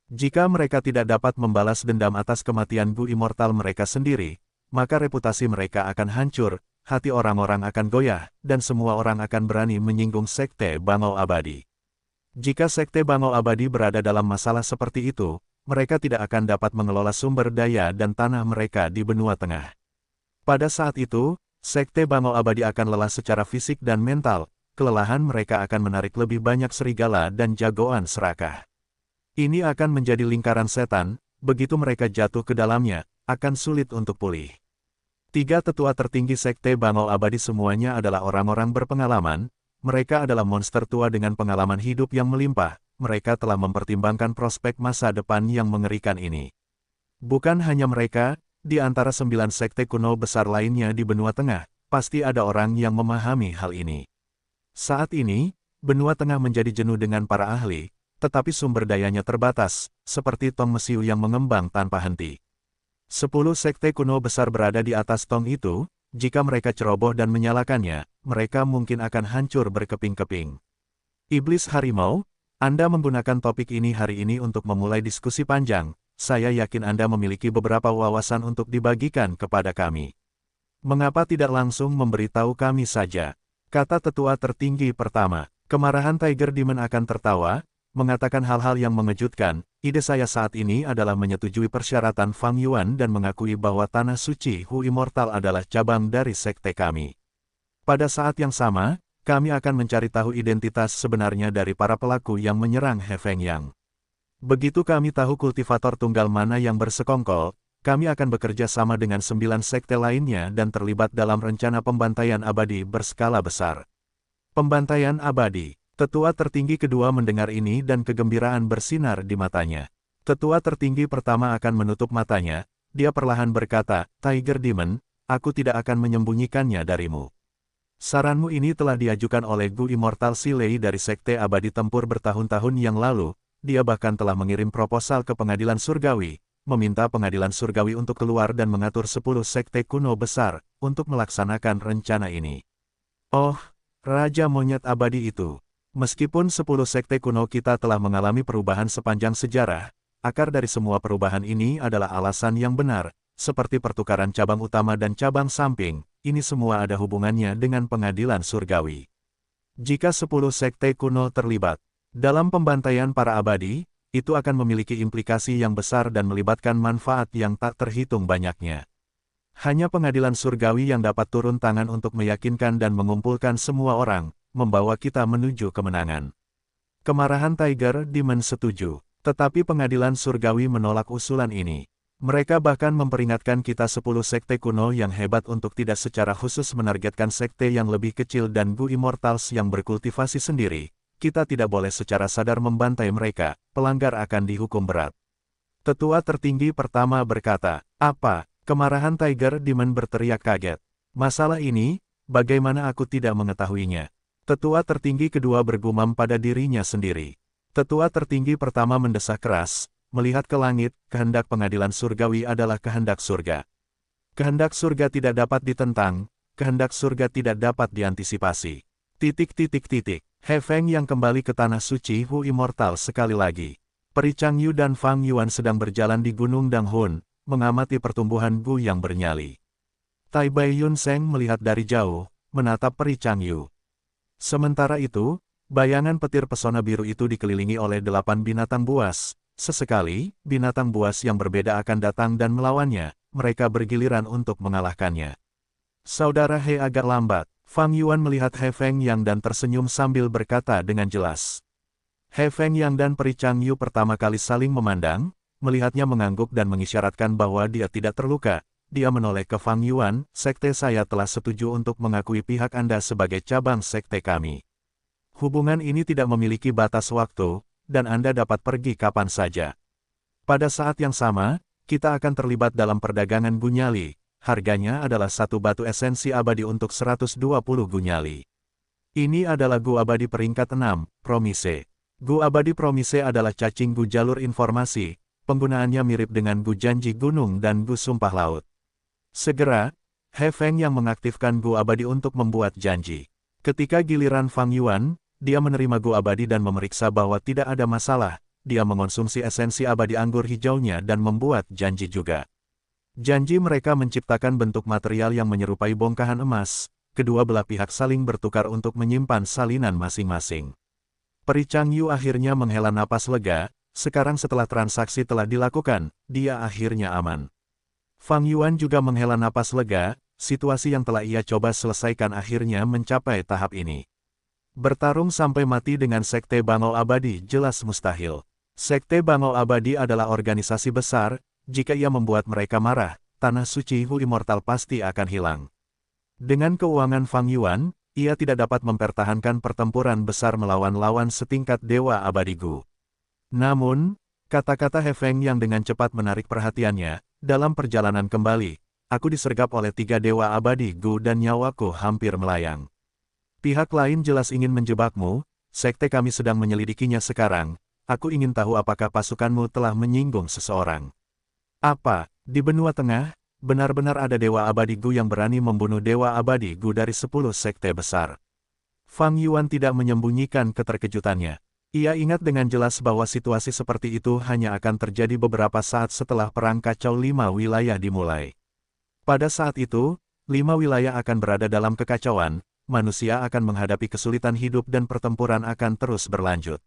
Jika mereka tidak dapat membalas dendam atas kematian Gu Immortal mereka sendiri, maka reputasi mereka akan hancur, hati orang-orang akan goyah, dan semua orang akan berani menyinggung Sekte Bangau Abadi. Jika Sekte Bangau Abadi berada dalam masalah seperti itu, mereka tidak akan dapat mengelola sumber daya dan tanah mereka di benua tengah. Pada saat itu, Sekte Bangau Abadi akan lelah secara fisik dan mental, kelelahan mereka akan menarik lebih banyak serigala dan jagoan serakah. Ini akan menjadi lingkaran setan, begitu mereka jatuh ke dalamnya, akan sulit untuk pulih. 3 tetua tertinggi Sekte Bangau Abadi semuanya adalah orang-orang berpengalaman, mereka adalah monster tua dengan pengalaman hidup yang melimpah, mereka telah mempertimbangkan prospek masa depan yang mengerikan ini. Bukan hanya mereka, di antara 9 sekte kuno besar lainnya di benua tengah, pasti ada orang yang memahami hal ini. Saat ini, benua tengah menjadi jenuh dengan para ahli, tetapi sumber dayanya terbatas, seperti tong mesiu yang mengembang tanpa henti. 10 sekte kuno besar berada di atas tong itu, jika mereka ceroboh dan menyalakannya, mereka mungkin akan hancur berkeping-keping. Iblis Harimau, Anda menggunakan topik ini hari ini untuk memulai diskusi panjang, saya yakin Anda memiliki beberapa wawasan untuk dibagikan kepada kami. Mengapa tidak langsung memberitahu kami saja? Kata tetua tertinggi pertama. Kemarahan Tiger Demon akan tertawa, mengatakan hal-hal yang mengejutkan. Ide saya saat ini adalah menyetujui persyaratan Fang Yuan dan mengakui bahwa Tanah Suci Hu Immortal adalah cabang dari sekte kami. Pada saat yang sama, kami akan mencari tahu identitas sebenarnya dari para pelaku yang menyerang He Feng Yang. Begitu kami tahu kultivator tunggal mana yang bersekongkol, kami akan bekerja sama dengan 9 sekte lainnya dan terlibat dalam rencana pembantaian abadi berskala besar. Pembantaian abadi. Tetua tertinggi kedua mendengar ini dan kegembiraan bersinar di matanya. Tetua tertinggi pertama akan menutup matanya, dia perlahan berkata, Tiger Demon, aku tidak akan menyembunyikannya darimu. Saranmu ini telah diajukan oleh Gu Immortal Silei dari Sekte Abadi Tempur bertahun-tahun yang lalu, dia bahkan telah mengirim proposal ke Pengadilan Surgawi, meminta Pengadilan Surgawi untuk keluar dan mengatur 10 sekte kuno besar, untuk melaksanakan rencana ini. Oh, Raja Monyet Abadi itu. Meskipun 10 sekte kuno kita telah mengalami perubahan sepanjang sejarah, akar dari semua perubahan ini adalah alasan yang benar, seperti pertukaran cabang utama dan cabang samping, ini semua ada hubungannya dengan Pengadilan Surgawi. Jika 10 sekte kuno terlibat dalam pembantaian para abadi, itu akan memiliki implikasi yang besar dan melibatkan manfaat yang tak terhitung banyaknya. Hanya Pengadilan Surgawi yang dapat turun tangan untuk meyakinkan dan mengumpulkan semua orang, membawa kita menuju kemenangan. Kemarahan Tiger Demon setuju, tetapi Pengadilan Surgawi menolak usulan ini. Mereka bahkan memperingatkan kita 10 sekte kuno yang hebat untuk tidak secara khusus menargetkan sekte yang lebih kecil dan Gu Immortals yang berkultivasi sendiri. Kita tidak boleh secara sadar membantai mereka, pelanggar akan dihukum berat. Tetua tertinggi pertama berkata, apa? Kemarahan Tiger Demon berteriak kaget. Masalah ini, bagaimana aku tidak mengetahuinya? Tetua tertinggi kedua bergumam pada dirinya sendiri. Tetua tertinggi pertama mendesak keras, melihat ke langit, kehendak Pengadilan Surgawi adalah kehendak surga. Kehendak surga tidak dapat ditentang, kehendak surga tidak dapat diantisipasi. He Feng yang kembali ke Tanah Suci Hu Immortal sekali lagi. Peri Changyu dan Fang Yuan sedang berjalan di Gunung Danghun, mengamati pertumbuhan Gu yang bernyali. Tai Bai Yun Seng melihat dari jauh, menatap Peri Changyu. Sementara itu, bayangan petir pesona biru itu dikelilingi oleh 8 binatang buas. Sesekali, binatang buas yang berbeda akan datang dan melawannya, mereka bergiliran untuk mengalahkannya. Saudara He agak lambat. Fang Yuan melihat He Feng Yang dan tersenyum sambil berkata dengan jelas. He Feng Yang dan Peri Changyu pertama kali saling memandang, melihatnya mengangguk dan mengisyaratkan bahwa dia tidak terluka. Dia menoleh ke Fang Yuan, sekte saya telah setuju untuk mengakui pihak Anda sebagai cabang sekte kami. Hubungan ini tidak memiliki batas waktu, dan Anda dapat pergi kapan saja. Pada saat yang sama, kita akan terlibat dalam perdagangan gunyali. Harganya adalah 1 batu esensi abadi untuk 120 gunyali. Ini adalah Gu Abadi peringkat 6, Promise. Gu Abadi Promise adalah cacing Gu jalur informasi, penggunaannya mirip dengan Gu Janji Gunung dan Gu Sumpah Laut. Segera, He Feng yang mengaktifkan Gu Abadi untuk membuat janji. Ketika giliran Fang Yuan, dia menerima Gu Abadi dan memeriksa bahwa tidak ada masalah, dia mengonsumsi esensi abadi anggur hijaunya dan membuat janji juga. Janji mereka menciptakan bentuk material yang menyerupai bongkahan emas, kedua belah pihak saling bertukar untuk menyimpan salinan masing-masing. Peri Changyu akhirnya menghela napas lega, sekarang setelah transaksi telah dilakukan, dia akhirnya aman. Fang Yuan juga menghela napas lega, situasi yang telah ia coba selesaikan akhirnya mencapai tahap ini. Bertarung sampai mati dengan Sekte Bangau Abadi jelas mustahil. Sekte Bangau Abadi adalah organisasi besar, jika ia membuat mereka marah, Tanah Suci Hu Immortal pasti akan hilang. Dengan keuangan Fang Yuan, ia tidak dapat mempertahankan pertempuran besar melawan lawan setingkat Dewa Abadi Gu. Namun, kata-kata He Feng yang dengan cepat menarik perhatiannya, dalam perjalanan kembali, aku disergap oleh 3 Dewa Abadi Gu dan nyawaku hampir melayang. Pihak lain jelas ingin menjebakmu, sekte kami sedang menyelidikinya sekarang, aku ingin tahu apakah pasukanmu telah menyinggung seseorang. Apa, di benua tengah, benar-benar ada Dewa Abadi Gu yang berani membunuh Dewa Abadi Gu dari 10 sekte besar? Fang Yuan tidak menyembunyikan keterkejutannya. Ia ingat dengan jelas bahwa situasi seperti itu hanya akan terjadi beberapa saat setelah perang kacau 5 wilayah dimulai. Pada saat itu, 5 wilayah akan berada dalam kekacauan, manusia akan menghadapi kesulitan hidup dan pertempuran akan terus berlanjut.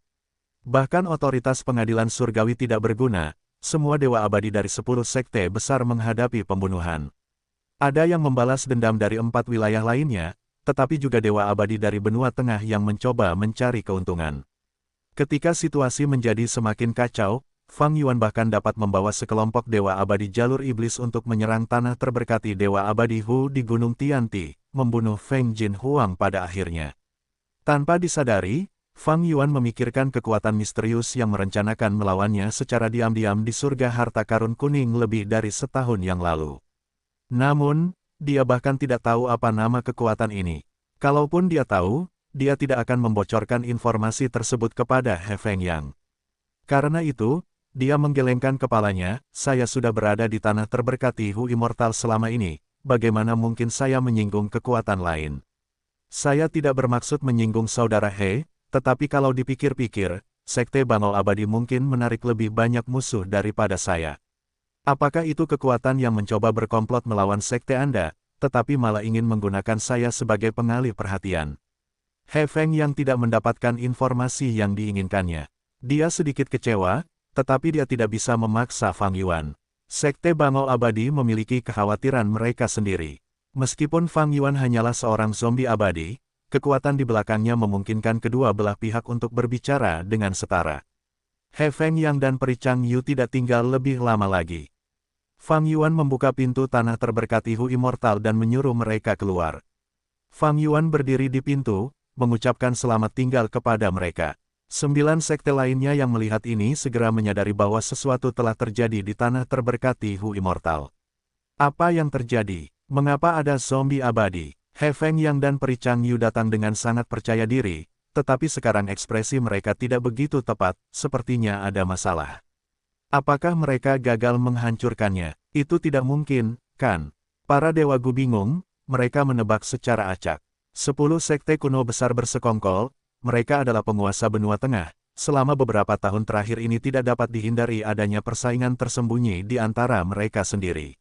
Bahkan otoritas pengadilan surgawi tidak berguna, semua Dewa Abadi dari 10 sekte besar menghadapi pembunuhan. Ada yang membalas dendam dari 4 wilayah lainnya, tetapi juga Dewa Abadi dari benua tengah yang mencoba mencari keuntungan. Ketika situasi menjadi semakin kacau, Fang Yuan bahkan dapat membawa sekelompok Dewa Abadi Jalur Iblis untuk menyerang tanah terberkati Dewa Abadi Hu di Gunung Tianti, membunuh Feng Jin Huang pada akhirnya. Tanpa disadari, Fang Yuan memikirkan kekuatan misterius yang merencanakan melawannya secara diam-diam di surga harta karun kuning lebih dari setahun yang lalu. Namun, dia bahkan tidak tahu apa nama kekuatan ini. Kalaupun dia tahu, dia tidak akan membocorkan informasi tersebut kepada He Feng Yang. Karena itu, dia menggelengkan kepalanya, saya sudah berada di tanah terberkati Hu Immortal selama ini, bagaimana mungkin saya menyinggung kekuatan lain? Saya tidak bermaksud menyinggung saudara He, tetapi kalau dipikir-pikir, Sekte Bangau Abadi mungkin menarik lebih banyak musuh daripada saya. Apakah itu kekuatan yang mencoba berkomplot melawan Sekte Anda, tetapi malah ingin menggunakan saya sebagai pengalih perhatian? He Feng yang tidak mendapatkan informasi yang diinginkannya. Dia sedikit kecewa, tetapi dia tidak bisa memaksa Fang Yuan. Sekte Bangau Abadi memiliki kekhawatiran mereka sendiri. Meskipun Fang Yuan hanyalah seorang zombie abadi, kekuatan di belakangnya memungkinkan kedua belah pihak untuk berbicara dengan setara. He Feng Yang dan Peri Chang Yu tidak tinggal lebih lama lagi. Fang Yuan membuka pintu tanah terberkati Hu Immortal dan menyuruh mereka keluar. Fang Yuan berdiri di pintu, mengucapkan selamat tinggal kepada mereka. 9 sekte lainnya yang melihat ini segera menyadari bahwa sesuatu telah terjadi di tanah terberkati Hu Immortal. Apa yang terjadi? Mengapa ada zombie abadi? He Feng Yang dan Peri Chang Yu datang dengan sangat percaya diri, tetapi sekarang ekspresi mereka tidak begitu tepat, sepertinya ada masalah. Apakah mereka gagal menghancurkannya? Itu tidak mungkin, kan? Para Dewa Gu bingung, mereka menebak secara acak. 10 sekte kuno besar bersekongkol, mereka adalah penguasa benua tengah. Selama beberapa tahun terakhir ini tidak dapat dihindari adanya persaingan tersembunyi di antara mereka sendiri.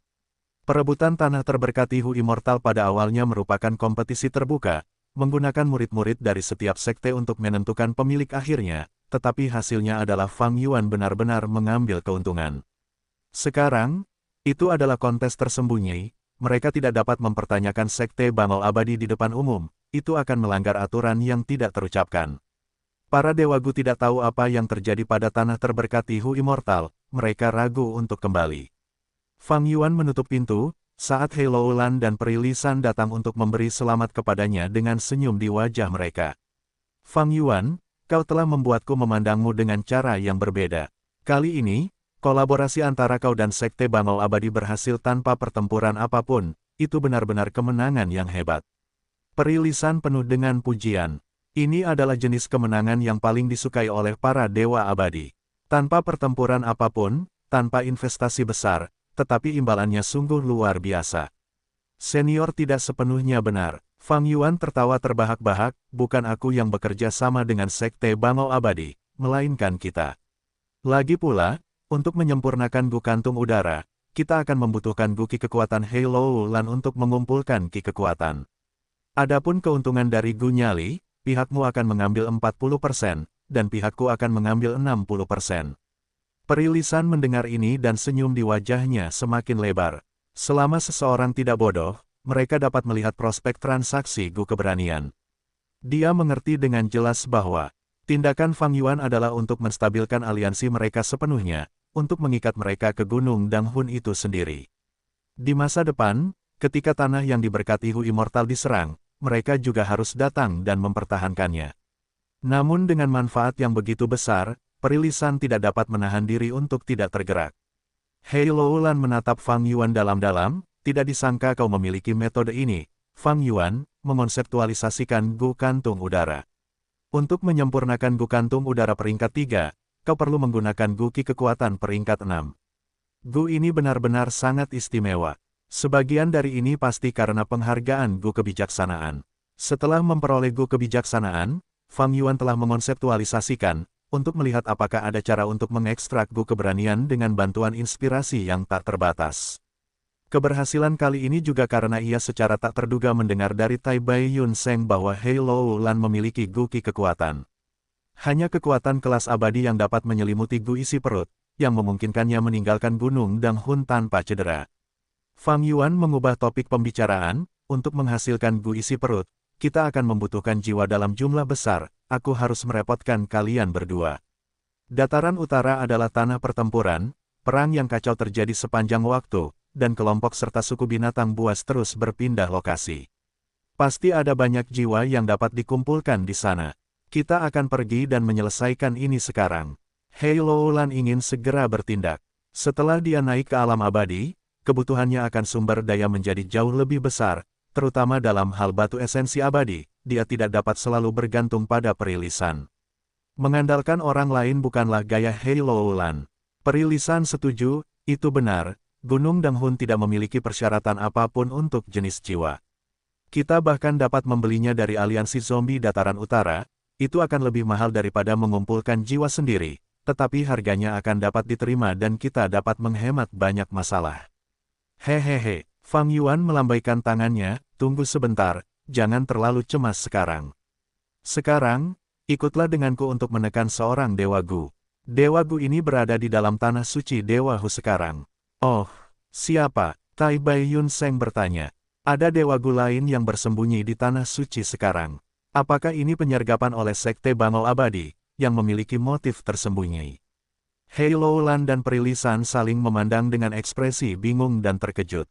Perebutan tanah terberkati Hu Immortal pada awalnya merupakan kompetisi terbuka, menggunakan murid-murid dari setiap sekte untuk menentukan pemilik akhirnya, tetapi hasilnya adalah Fang Yuan benar-benar mengambil keuntungan. Sekarang, itu adalah kontes tersembunyi. Mereka tidak dapat mempertanyakan Sekte Bangau Abadi di depan umum, itu akan melanggar aturan yang tidak terucapkan. Para Dewa Gu tidak tahu apa yang terjadi pada tanah terberkati Hu Immortal, mereka ragu untuk kembali. Fang Yuan menutup pintu, saat He Loulan dan Peri Lisan datang untuk memberi selamat kepadanya dengan senyum di wajah mereka. Fang Yuan, kau telah membuatku memandangmu dengan cara yang berbeda. Kali ini, kolaborasi antara kau dan Sekte Bangau Abadi berhasil tanpa pertempuran apapun, itu benar-benar kemenangan yang hebat. Peri Lisan penuh dengan pujian. Ini adalah jenis kemenangan yang paling disukai oleh para Dewa Abadi. Tanpa pertempuran apapun, tanpa investasi besar, tetapi imbalannya sungguh luar biasa. Senior tidak sepenuhnya benar. Fang Yuan tertawa terbahak-bahak, bukan aku yang bekerja sama dengan Sekte Bangau Abadi, melainkan kita. Lagi pula, untuk menyempurnakan Gu Kantung Udara, kita akan membutuhkan Gu Ki kekuatan He Loulan untuk mengumpulkan Ki kekuatan. Adapun keuntungan dari Gu Nyali, pihakmu akan mengambil 40%, dan pihakku akan mengambil 60%. Peri Lisan mendengar ini dan senyum di wajahnya semakin lebar. Selama seseorang tidak bodoh, mereka dapat melihat prospek transaksi Gu keberanian. Dia mengerti dengan jelas bahwa tindakan Fang Yuan adalah untuk menstabilkan aliansi mereka sepenuhnya, untuk mengikat mereka ke Gunung Danghun itu sendiri. Di masa depan, ketika tanah yang diberkati Hu Immortal diserang, mereka juga harus datang dan mempertahankannya. Namun dengan manfaat yang begitu besar, Perilisan tidak dapat menahan diri untuk tidak tergerak. Hei Loulan menatap Fang Yuan dalam-dalam, tidak disangka kau memiliki metode ini. Fang Yuan mengonseptualisasikan Gu Kantung Udara. Untuk menyempurnakan Gu Kantung Udara peringkat 3, kau perlu menggunakan Gu Qi kekuatan peringkat 6. Gu ini benar-benar sangat istimewa. Sebagian dari ini pasti karena penghargaan Gu kebijaksanaan. Setelah memperoleh Gu kebijaksanaan, Fang Yuan telah mengonseptualisasikan, untuk melihat apakah ada cara untuk mengekstrak Gu keberanian dengan bantuan inspirasi yang tak terbatas. Keberhasilan kali ini juga karena ia secara tak terduga mendengar dari Tai Bai Yun Seng bahwa Hei Loulan memiliki Gu Qi kekuatan. Hanya kekuatan kelas abadi yang dapat menyelimuti Gu isi perut, yang memungkinkannya meninggalkan Gunung Dang Hun tanpa cedera. Fang Yuan mengubah topik pembicaraan, untuk menghasilkan Gu isi perut, kita akan membutuhkan jiwa dalam jumlah besar, aku harus merepotkan kalian berdua. Dataran utara adalah tanah pertempuran, perang yang kacau terjadi sepanjang waktu, dan kelompok serta suku binatang buas terus berpindah lokasi. Pasti ada banyak jiwa yang dapat dikumpulkan di sana. Kita akan pergi dan menyelesaikan ini sekarang. Hei Loulan ingin segera bertindak. Setelah dia naik ke alam abadi, kebutuhannya akan sumber daya menjadi jauh lebih besar, terutama dalam hal batu esensi abadi, dia tidak dapat selalu bergantung pada Perilisan. Mengandalkan orang lain bukanlah gaya Hei Loulan. Perilisan setuju, itu benar, Gunung Dang Hun tidak memiliki persyaratan apapun untuk jenis jiwa. Kita bahkan dapat membelinya dari aliansi zombie dataran utara, itu akan lebih mahal daripada mengumpulkan jiwa sendiri, tetapi harganya akan dapat diterima dan kita dapat menghemat banyak masalah. Hehehe. Fang Yuan melambaikan tangannya, tunggu sebentar, jangan terlalu cemas sekarang. Sekarang, ikutlah denganku untuk menekan seorang Dewa Gu. Dewa Gu ini berada di dalam tanah suci Dewa Hu sekarang. Oh, siapa? Tai Bai Yun Seng bertanya. Ada Dewa Gu lain yang bersembunyi di tanah suci sekarang. Apakah ini penyergapan oleh Sekte Bangau Abadi, yang memiliki motif tersembunyi? Hei Loulan dan Perilisan saling memandang dengan ekspresi bingung dan terkejut.